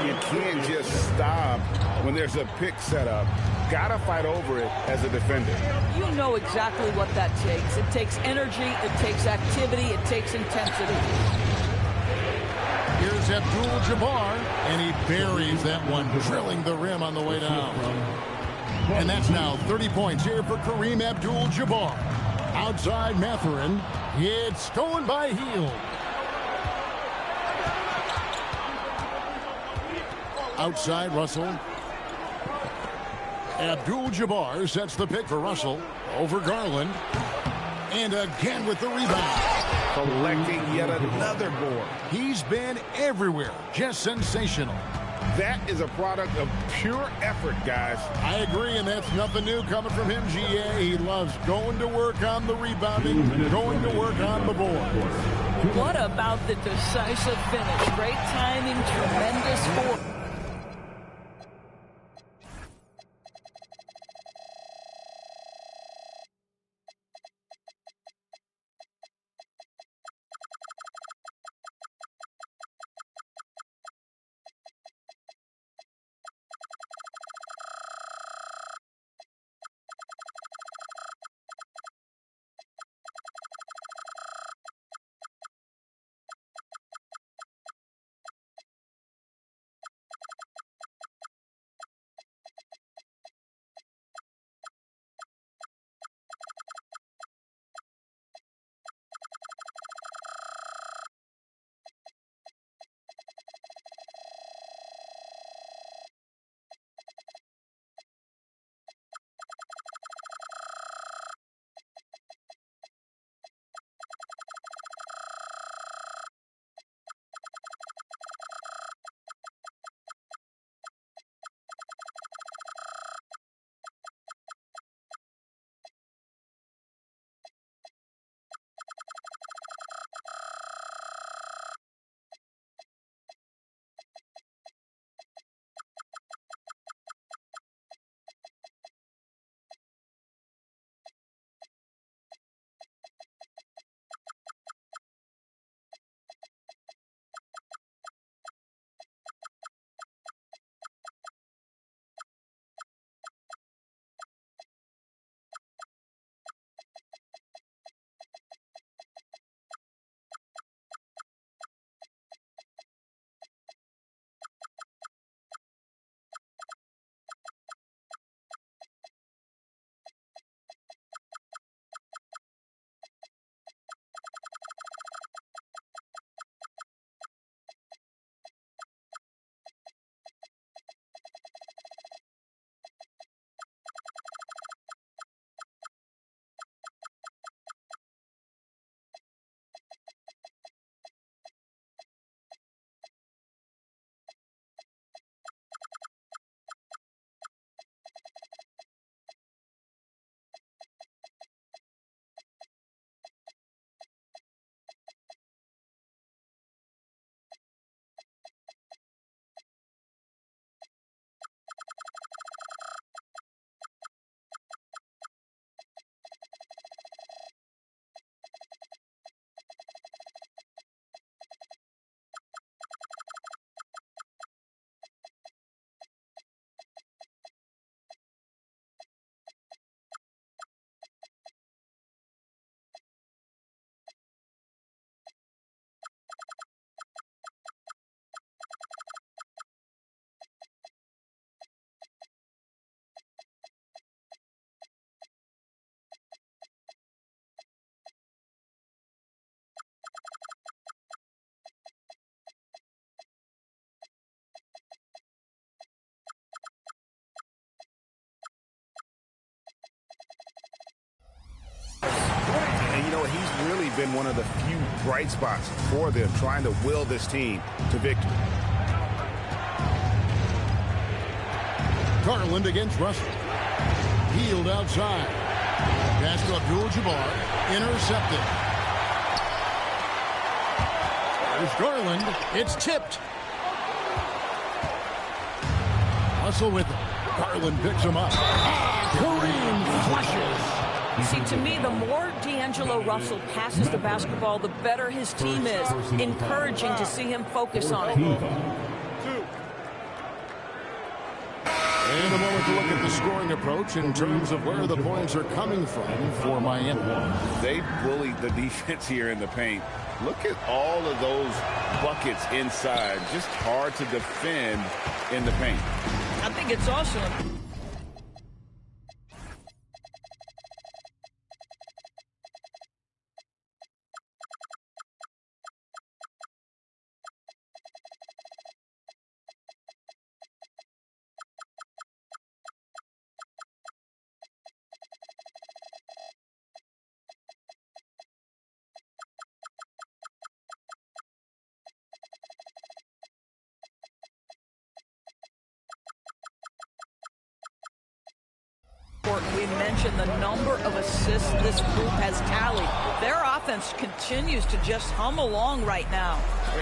You can't just stop when there's a pick set up. Gotta fight over it as a defender. You know exactly what that takes. It takes energy, it takes activity, it takes intensity. Here's Abdul-Jabbar, and he buries that one, drilling the rim on the way down. And that's now 30 points here for Kareem Abdul-Jabbar. Outside Mathurin. It's stolen by Hield. Outside Russell. Abdul-Jabbar sets the pick for Russell. Over Garland. And again with the rebound. Collecting yet another board. He's been everywhere. Just sensational. That is a product of pure effort, guys. I agree, and that's nothing new coming from him, GA. He loves going to work on the rebounding, going to work on the board. What about the decisive finish? Great timing, tremendous force. what? He's really been one of the few bright spots for them, trying to will this team to victory. Garland against Russell. Healed outside. Pass to Abdul Jabbar. Intercepted. There's Garland. It's tipped. Russell with it. Garland picks him up. Kareem flushes. See, to me, the more D'Angelo Russell passes the basketball, the better his team is. Encouraging to see him focus on it. And a moment to look at the scoring approach in terms of where the points are coming from for Miami. They bullied the defense here in the paint. Look at all of those buckets inside. Just hard to defend in the paint. I think it's awesome. We mentioned the number of assists this group has tallied. Their offense continues to just hum along right now.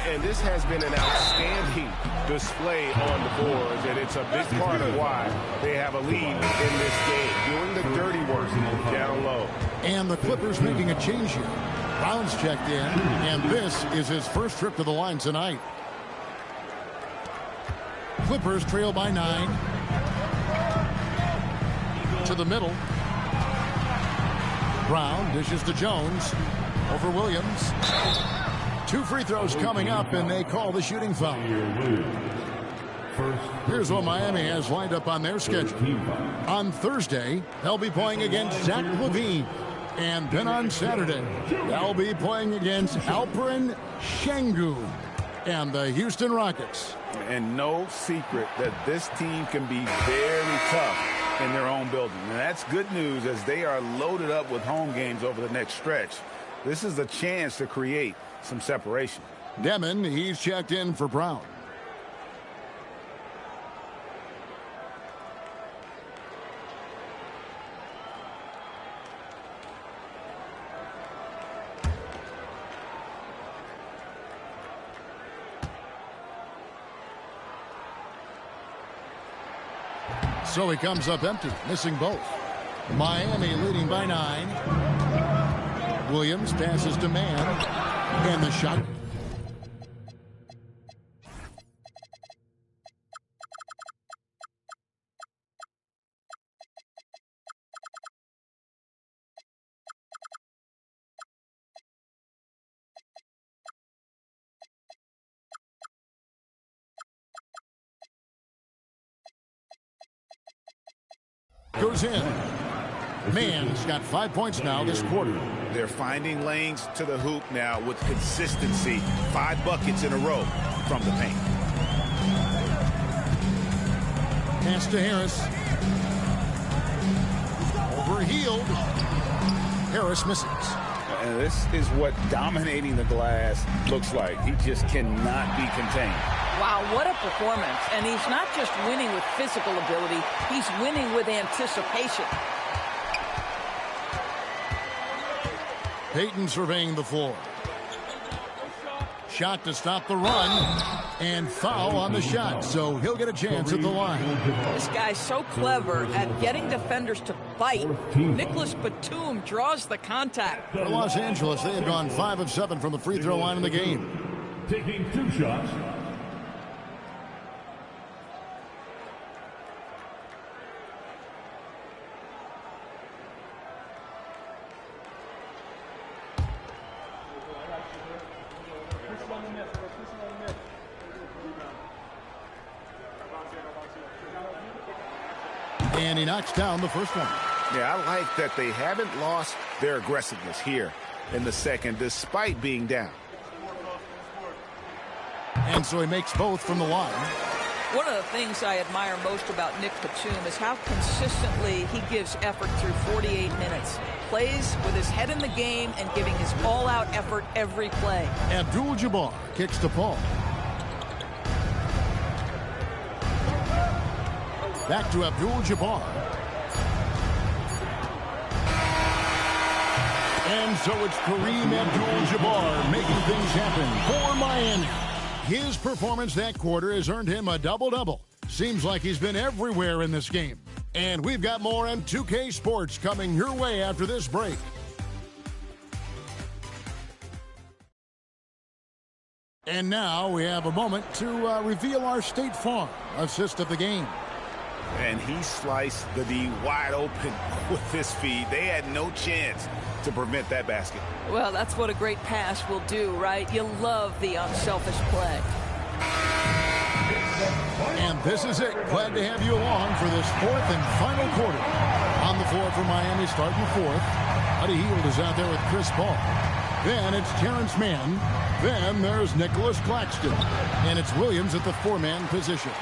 And this has been an outstanding display on the boards, and it's a big part of why they have a lead in this game, doing the dirty work down low. And the Clippers making a change here. Brown's checked in, and this is his first trip to the line tonight. Clippers trail by 9. To the middle. Brown dishes to Jones. Over Williams. 2 free throws coming up, and they call the shooting foul. Here's what Miami has lined up on their schedule. On Thursday, they'll be playing against Zach LaVine. And then on Saturday, they'll be playing against Alperen Şengün and the Houston Rockets. And no secret that this team can be very tough in their own building. And that's good news as they are loaded up with home games over the next stretch. This is a chance to create some separation. Demon, he's checked in for Brown. So he comes up empty, missing both. Miami leading by 9. Williams passes to Mann. And the shot. Goes in. Mann's got 5 points now this quarter. They're finding lanes to the hoop now with consistency. 5 buckets in a row from the paint. Pass to Harris. Overhealed. Harris misses. And this is what dominating the glass looks like. He just cannot be contained. Wow, what a performance. And he's not just winning with physical ability, he's winning with anticipation. Payton surveying the floor. Shot to stop the run. And foul on the shot, so he'll get a chance at the line. This guy's so clever at getting defenders to bite. Nicholas Batum draws the contact. For Los Angeles, they have gone 5 of 7 from the free throw line in the game. Taking 2 shots. And he knocks down the first one. Yeah, I like that they haven't lost their aggressiveness here in the second, despite being down. And so he makes both from the line. One of the things I admire most about Nick Batum is how consistently he gives effort through 48 minutes. Plays with his head in the game and giving his all-out effort every play. Abdul Jabbar kicks to Paul. Back to Abdul Jabbar. And so it's Kareem Abdul-Jabbar making things happen for Miami. His performance that quarter has earned him a double-double. Seems like he's been everywhere in this game. And we've got more on 2K Sports coming your way after this break. And now we have a moment to reveal our State Farm assist of the game. And he sliced the D wide open with his feed. They had no chance to prevent that basket. Well, that's what a great pass will do, right? You love the unselfish play. And this is it. Glad to have you along for this fourth and final quarter. On the floor for Miami starting the fourth. Buddy Hield is out there with Chris Paul. Then it's Terrence Mann. Then there's Nicholas Claxton. And it's Williams at the four-man position.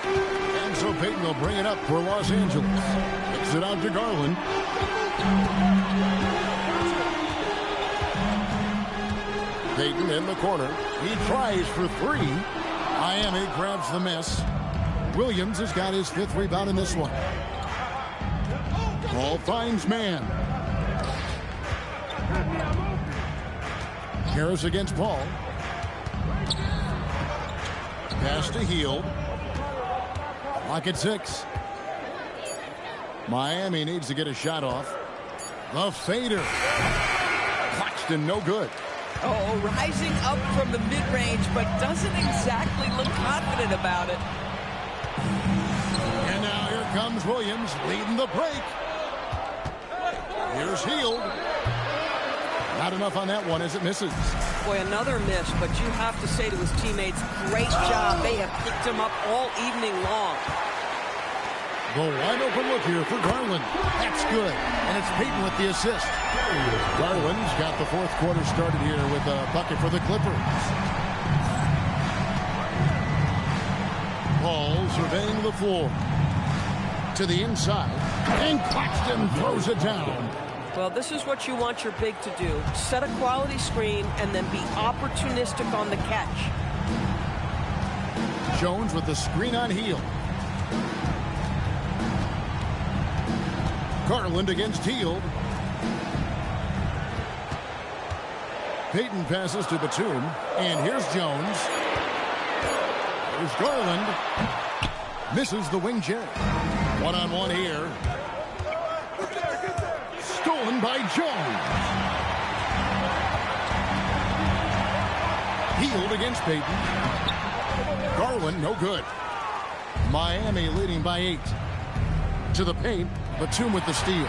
And so Payton will bring it up for Los Angeles. Kicks it out to Garland. Payton in the corner. He tries for three. Miami grabs the miss. Williams has got his fifth rebound in this one. Paul finds Mann. Harris against Paul. Pass to Hield. Lock at 6. Miami needs to get a shot off. The fader. Claxton no good. Oh, rising up from the mid-range, but doesn't exactly look confident about it. And now here comes Williams leading the break. Here's Hield. Not enough on that one as it misses. Boy, another miss, but you have to say to his teammates, great job. They have picked him up all evening long. The wide open look here for Garland. That's good. And it's Payton with the assist. Garland's got the fourth quarter started here with a bucket for the Clippers. Paul surveying the floor. To the inside. And Claxton throws it down. Well, this is what you want your big to do. Set a quality screen and then be opportunistic on the catch. Jones with the screen on Hield. Garland against Hield. Payton passes to Batum. And here's Jones. Here's Garland. Misses the wing Jerry. One-on-one here. Stolen by Jones. Hield against Payton. Garland, no good. Miami leading by 8. To the paint, Batum with the steal.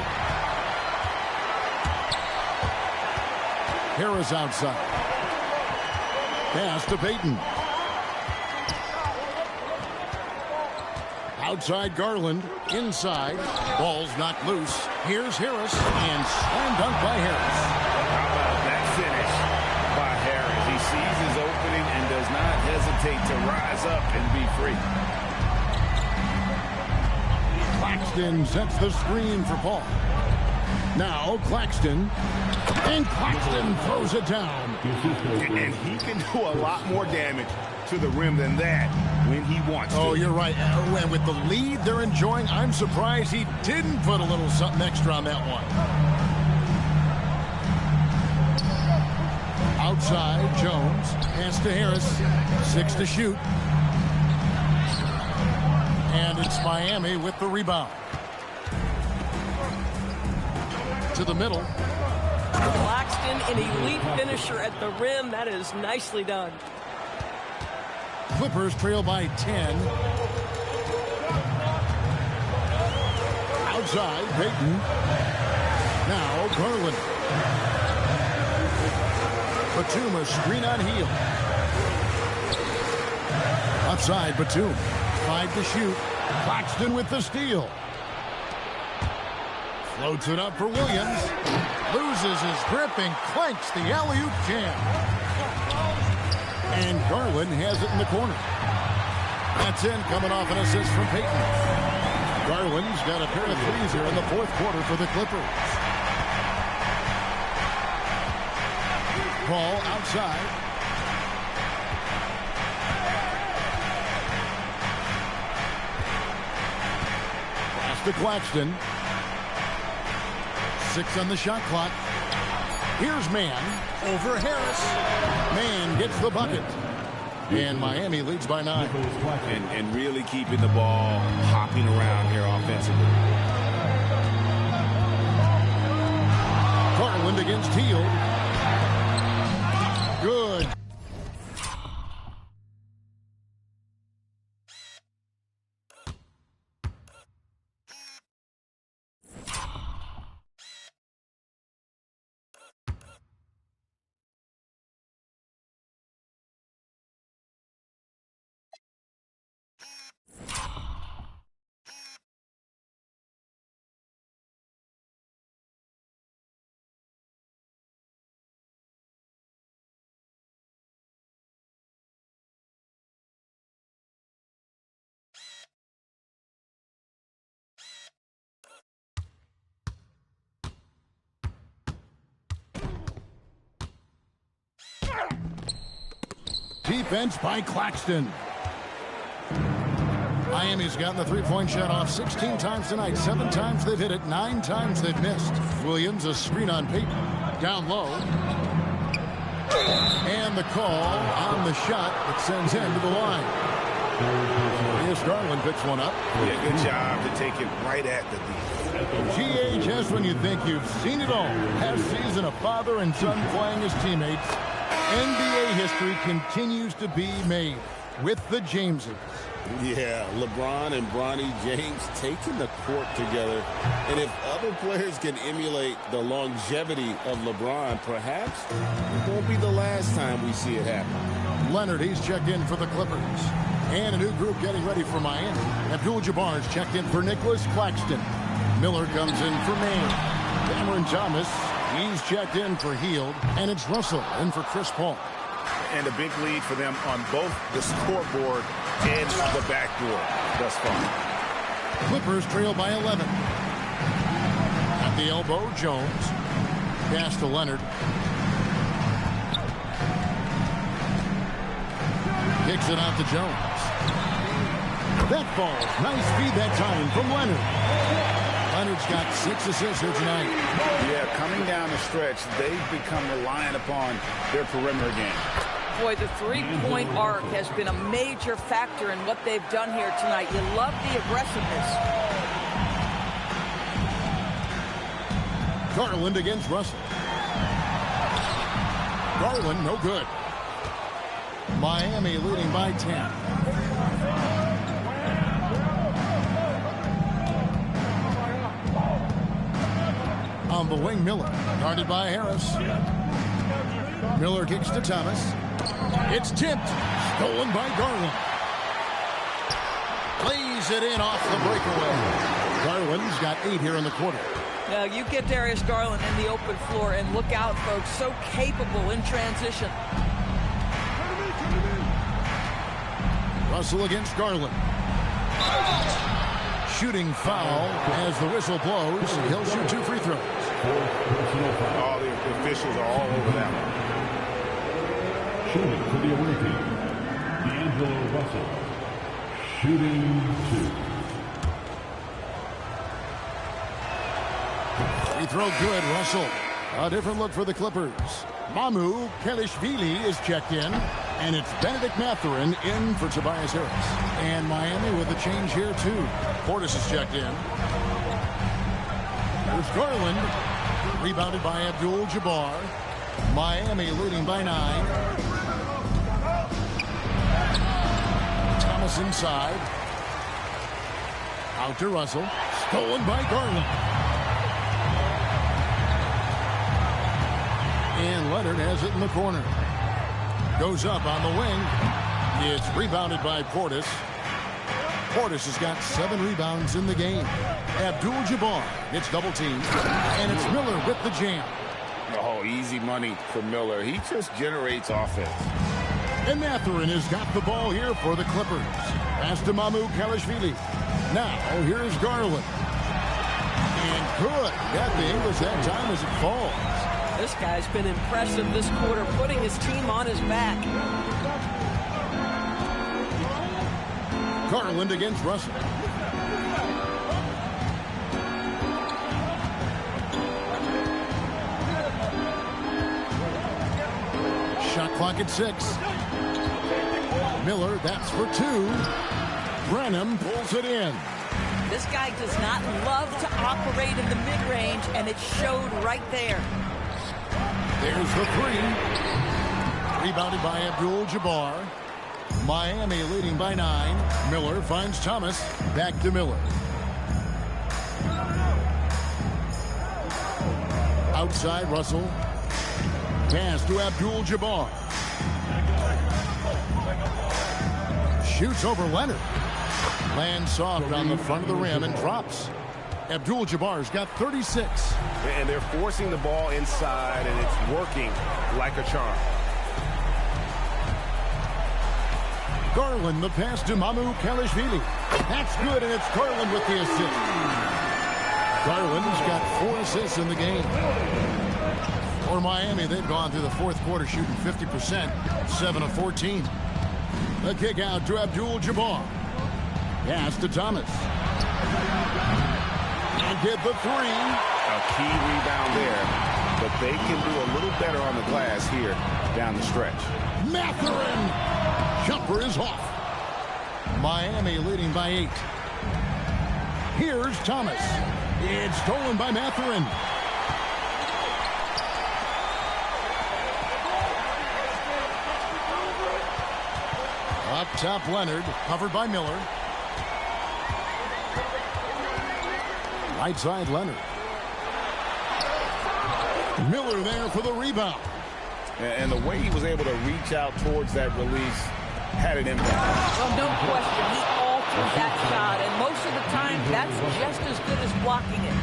Harris outside. Pass to Payton. Outside Garland, inside. Ball's knocked loose. Here's Harris, and slam dunk by Harris. How about that finish by Harris? He sees his opening and does not hesitate to rise up and be free. Claxton sets the screen for Paul. Now Claxton. And Claxton throws it down. And he can do a lot more damage to the rim than that when he wants to. Oh, you're right. And with the lead they're enjoying, I'm surprised he didn't put a little something extra on that one. Outside, Jones. Pass to Harris. 6 to shoot. And it's Miami with the rebound. To the middle. Claxton, an elite finisher at the rim. That is nicely done. Clippers trail by 10. Outside, Payton. Now, Garland. Batum, a screen on Hield. Outside, Batum. 5 to shoot. Claxton with the steal. Floats it up for Williams. Loses his grip and clanks the alley-oop jam. And Garland has it in the corner. That's in, coming off an assist from Peyton. Garland's got a pair of threes here in the fourth quarter for the Clippers. Ball outside. Pass to Claxton. 6 on the shot clock. Here's Mann over Harris. Mann gets the bucket. And Miami leads by 9. And really keeping the ball hopping around here offensively. Garland against Hield. Good. Defense by Claxton. Miami's gotten the three-point shot off 16 times tonight. 7 times they've hit it. 9 times they've missed. Williams, a screen on Peyton. Down low. And the call on the shot that sends him to the line. Here's Garland, picks one up. Yeah, good job to take it right at the defense. GA, just when you think you've seen it all. Past season, a father and son playing as teammates. NBA history continues to be made with the Jameses. Yeah, LeBron and Bronny James taking the court together. And if other players can emulate the longevity of LeBron, perhaps it won't be the last time we see it happen. Leonard, he's checked in for the Clippers. And a new group getting ready for Miami. Abdul Jabbar's checked in for Nicholas Claxton. Miller comes in for Maine. Cameron Thomas, he's checked in for Hield. And it's Russell in for Chris Paul. And a big lead for them on both the scoreboard and the backboard thus far. Clippers trail by 11. At the elbow, Jones. Pass to Leonard. Kicks it out to Jones. That falls. Nice feed that time from Leonard. Leonard's got 6 assists here tonight. Yeah, coming down the stretch, they've become reliant upon their perimeter game. Boy, the three-point arc has been a major factor in what they've done here tonight. You love the aggressiveness. Garland against Russell. Garland, no good. Miami leading by 10. On the wing, Miller. Guarded by Harris. Miller kicks to Thomas. It's tipped. Stolen by Garland. Lays it in off the breakaway. Garland's got 8 here in the quarter. Now, you get Darius Garland in the open floor, and look out, folks. So capable in transition. Russell against Garland. Shooting foul as the whistle blows. He'll shoot 2 free throws. All the officials are all over that one. Shooting for the away team, D'Angelo Russell. Shooting 2. Free throw good, Russell. A different look for the Clippers. Mamu Kelishvili is checked in. And it's Benedict Mathurin in for Tobias Harris. And Miami with a change here, too. Portis is checked in. There's Garland. Rebounded by Abdul Jabbar. Miami leading by 9. Thomas inside. Out to Russell. Stolen by Garland. And Leonard has it in the corner. Goes up on the wing. It's rebounded by Portis. Portis has got 7 rebounds in the game. Abdul Jabbar gets double teamed. And it's Miller with the jam. Oh, easy money for Miller. He just generates offense. And Mathurin has got the ball here for the Clippers. Pass to Kalashvili. Now, here's Garland. And good. Got the English that time as it falls. This guy's been impressive this quarter, putting his team on his back. Garland against Russell. Shot clock at 6. Miller, that's for 2. Brenham pulls it in. This guy does not love to operate in the mid-range, and it showed right there. There's the 3. Rebounded by Abdul Jabbar. Miami leading by 9. Miller finds Thomas. Back to Miller. Outside Russell. Pass to Abdul Jabbar. Shoots over Leonard. Lands soft on the front of the rim and drops. Abdul Jabbar's got 36. And they're forcing the ball inside, and it's working like a charm. Garland, the pass to Kalashvili. That's good, and it's Garland with the assist. Garland's got 4 assists in the game. For Miami, they've gone through the fourth quarter shooting 50%, 7 of 14. The kick out to Abdul Jabbar. Pass to Thomas. And get the 3. A key rebound there, but they can do a little better on the glass here down the stretch. Mathurin. Jumper is off. Miami leading by 8. Here's Thomas. It's stolen by Mathurin. Up top, Leonard, covered by Miller. Right side, Leonard. Miller there for the rebound. And the way he was able to reach out towards that release had an impact. Well, no question. He altered that shot, and most of the time, that's just as good as blocking it.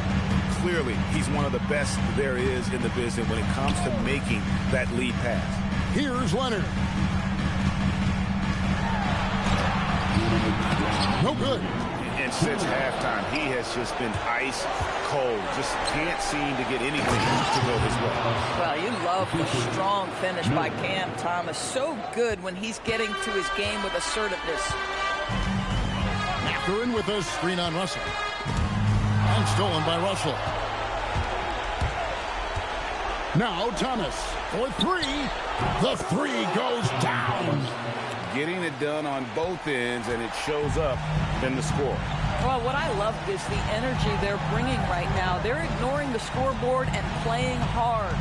Clearly, he's one of the best there is in the business when it comes to making that lead pass. Here's Leonard. No good. And since halftime, he has just been ice cold. Just can't seem to get anything to go his way. Well, you love the strong finish by Cam Thomas. So good when he's getting to his game with assertiveness. Mathurin with a screen on Russell. And stolen by Russell. Now Thomas for 3. The 3 goes down. Getting it done on both ends, and it shows up in the score. Well, what I love is the energy they're bringing right now. They're ignoring the scoreboard and playing hard.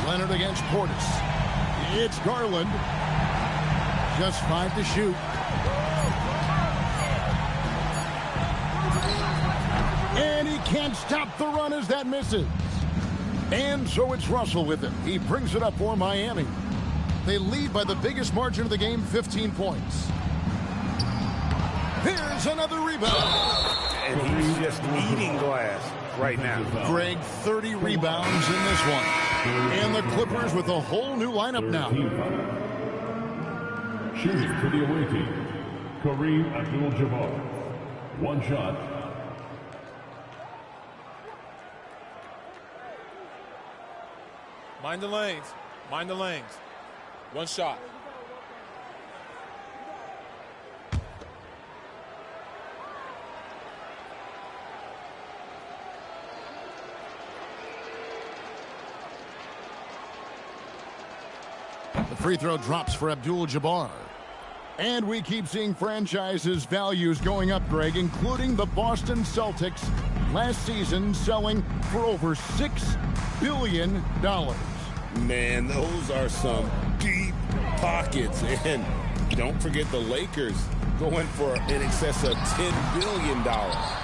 Leonard against Portis. It's Garland. Just 5 to shoot. And he can't stop the run as that misses. And so it's Russell with it. He brings it up for Miami. They lead by the biggest margin of the game, 15 points. Here's another rebound. And he's just eating glass right now. Greg, 30 rebounds in this one. And the Clippers with a whole new lineup now. Shooting for the away team, Kareem Abdul-Jabbar. 1 shot. Mind the lanes. Mind the lanes. 1 shot. The free throw drops for Abdul Jabbar. And we keep seeing franchises' values going up, Greg, including the Boston Celtics last season selling for over $6 billion. Man, those are some deep pockets. And don't forget the Lakers going for in excess of $10 billion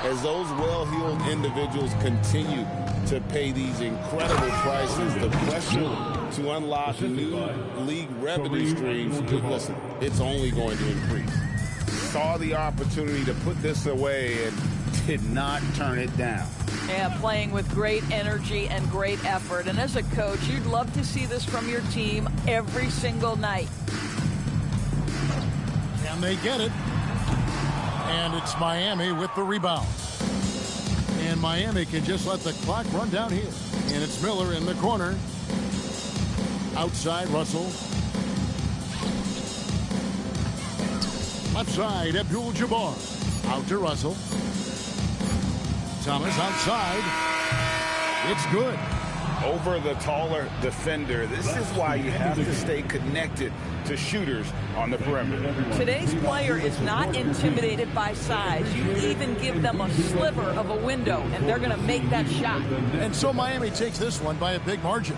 as those well-heeled individuals continue to pay these incredible prices. The pressure to unlock new league revenue streams, listen, it's only going to increase. Saw the opportunity to put this away and did not turn it down. Yeah, playing with great energy and great effort. And as a coach, you'd love to see this from your team every single night. And they get it. And it's Miami with the rebound. And Miami can just let the clock run down here. And it's Miller in the corner. Outside, Russell. Left side, Abdul Jabbar. Out to Russell. Thomas outside. It's good. Over the taller defender. This is why you have to stay connected to shooters on the perimeter. Today's player is not intimidated by size. You even give them a sliver of a window, and they're going to make that shot. And so Miami takes this one by a big margin.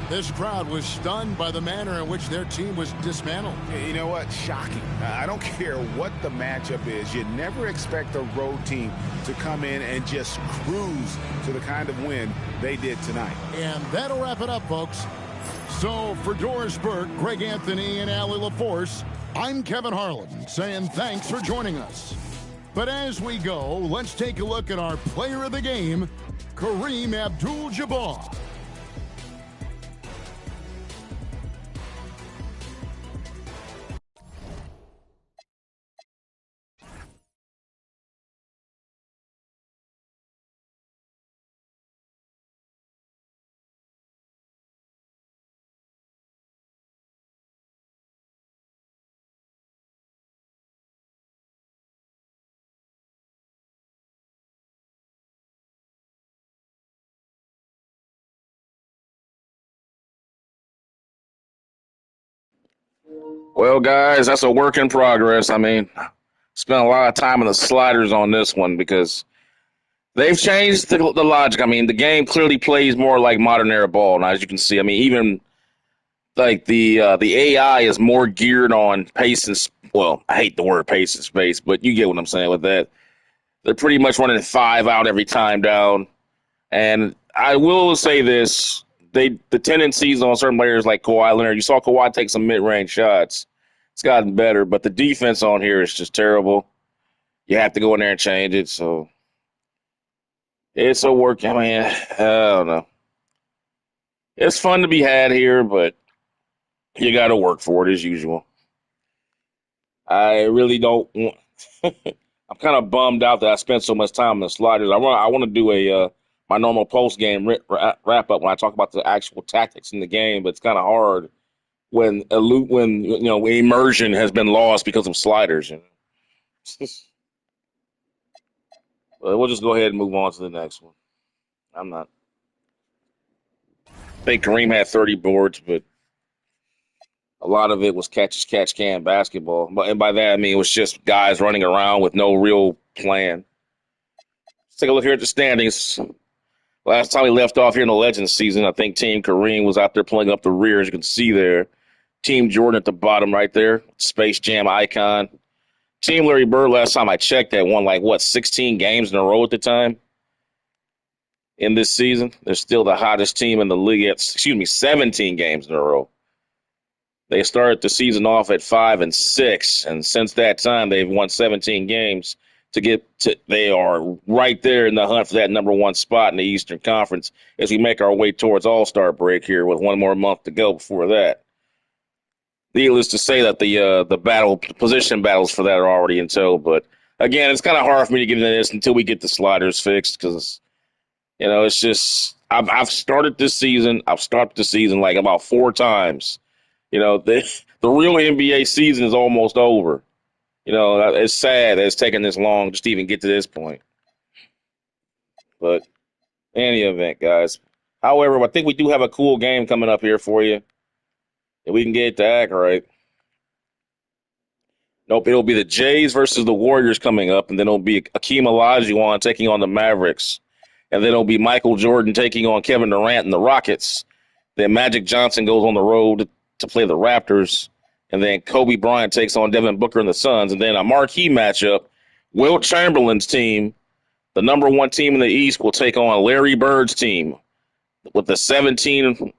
This crowd was stunned by the manner in which their team was dismantled. You know what? Shocking. I don't care what the matchup is. You never expect a road team to come in and just cruise to the kind of win they did tonight. And that'll wrap it up, folks. So for Doris Burke, Greg Anthony, and Allie LaForce, I'm Kevin Harlan saying thanks for joining us. But as we go, let's take a look at our player of the game, Kareem Abdul-Jabbar. Well, guys, that's a work in progress. I mean, spent a lot of time on the sliders on this one because they've changed the logic. I mean, the game clearly plays more like modern era ball now, as you can see. I mean, even like the AI is more geared on pace and well, I hate the word pace and space, but you get what I'm saying with that. They're pretty much running 5 out every time down, and I will say this. The tendencies on certain players like Kawhi Leonard, you saw Kawhi take some mid-range shots. It's gotten better, but the defense on here is just terrible. You have to go in there and change it, so it's a work. I mean, I don't know. It's fun to be had here, but you got to work for it as usual. I really don't want I'm kind of bummed out that I spent so much time on the sliders. I want to do a my normal post-game wrap up when I talk about the actual tactics in the game, but it's kind of hard when immersion has been lost because of sliders. But we'll just go ahead and move on to the next one. I think Kareem had 30 boards, but a lot of it was catch-can basketball. And by that, I mean it was just guys running around with no real plan. Let's take a look here at the standings. Last time we left off here in the Legends season, I think Team Kareem was out there pulling up the rear, as you can see there. Team Jordan at the bottom right there, Space Jam icon. Team Larry Bird, last time I checked, had won 16 games in a row at the time. In this season, they're still the hottest team in the league at 17 games in a row. They started the season off at 5-6, and since that time, they've won 17 games. They are right there in the hunt for that number 1 spot in the Eastern Conference as we make our way towards All-Star break here with one more month to go before that. Needless to say that the position battles for that are already in tow, but again, it's kind of hard for me to get into this until we get the sliders fixed because, it's just I've started this season. I've started the season like about 4 times. The real NBA season is almost over. It's sad that it's taken this long just to even get to this point. But in any event, guys. However, I think we do have a cool game coming up here for you. If we can get it to act right. Nope, it'll be the Jays versus the Warriors coming up, and then it'll be Akeem Olajuwon taking on the Mavericks. And then it'll be Michael Jordan taking on Kevin Durant and the Rockets. Then Magic Johnson goes on the road to play the Raptors. And then Kobe Bryant takes on Devin Booker and the Suns. And then a marquee matchup, Wilt Chamberlain's team, the number 1 team in the East, will take on Larry Bird's team with the 17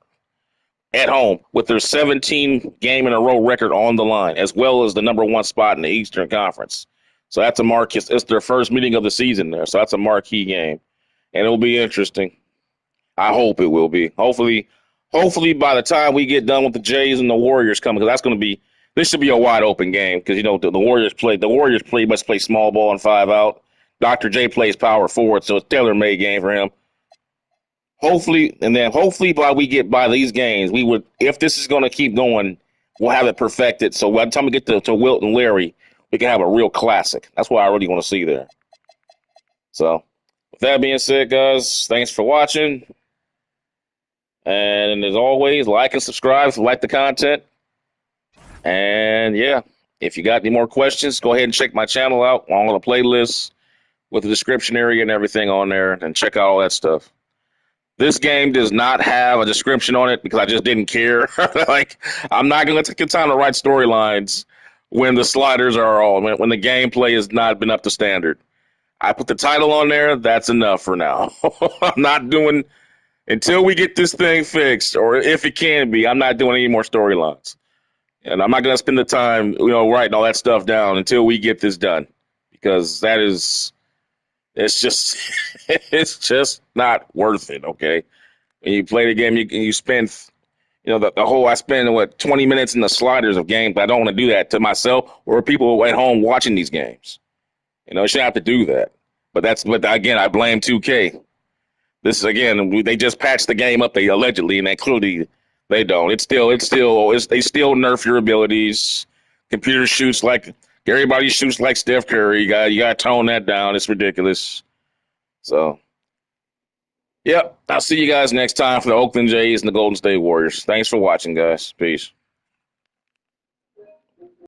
at home, with their 17-game-in-a-row record on the line, as well as the number 1 spot in the Eastern Conference. So that's a marquee. It's their first meeting of the season there. So that's a marquee game. And it'll be interesting. I hope it will be. Hopefully by the time we get done with the Jays and the Warriors coming, because this should be a wide open game because the Warriors must play small ball and 5 out. Dr. J plays power forward, so it's a tailor-made game for him. Hopefully while we get by these games, if this is going to keep going, we'll have it perfected. So by the time we get to Wilt and Larry, we can have a real classic. That's what I really want to see there. So with that being said, guys, thanks for watching. And as always, like and subscribe if you like the content. And yeah, if you got any more questions, go ahead and check my channel out on the playlists with the description area and everything on there, and check out all that stuff. This game does not have a description on it because I just didn't care. I'm not going to take the time to write storylines when the sliders are all, when the gameplay has not been up to standard. I put the title on there. That's enough for now. I'm not doing, until we get this thing fixed, or if it can be, I'm not doing any more storylines. And I'm not going to spend the time, writing all that stuff down until we get this done, because it's just not worth it. Okay, when you play the game, you spend, I spend 20 minutes in the sliders of games, but I don't want to do that to myself or people at home watching these games. You shouldn't have to do that. But again, I blame 2K. This is, again, they just patched the game up, they allegedly, and they clearly they don't. They still nerf your abilities. Computer shoots like everybody shoots like Steph Curry. You got to tone that down. It's ridiculous. So, yep. I'll see you guys next time for the Oakland Jays and the Golden State Warriors. Thanks for watching, guys. Peace.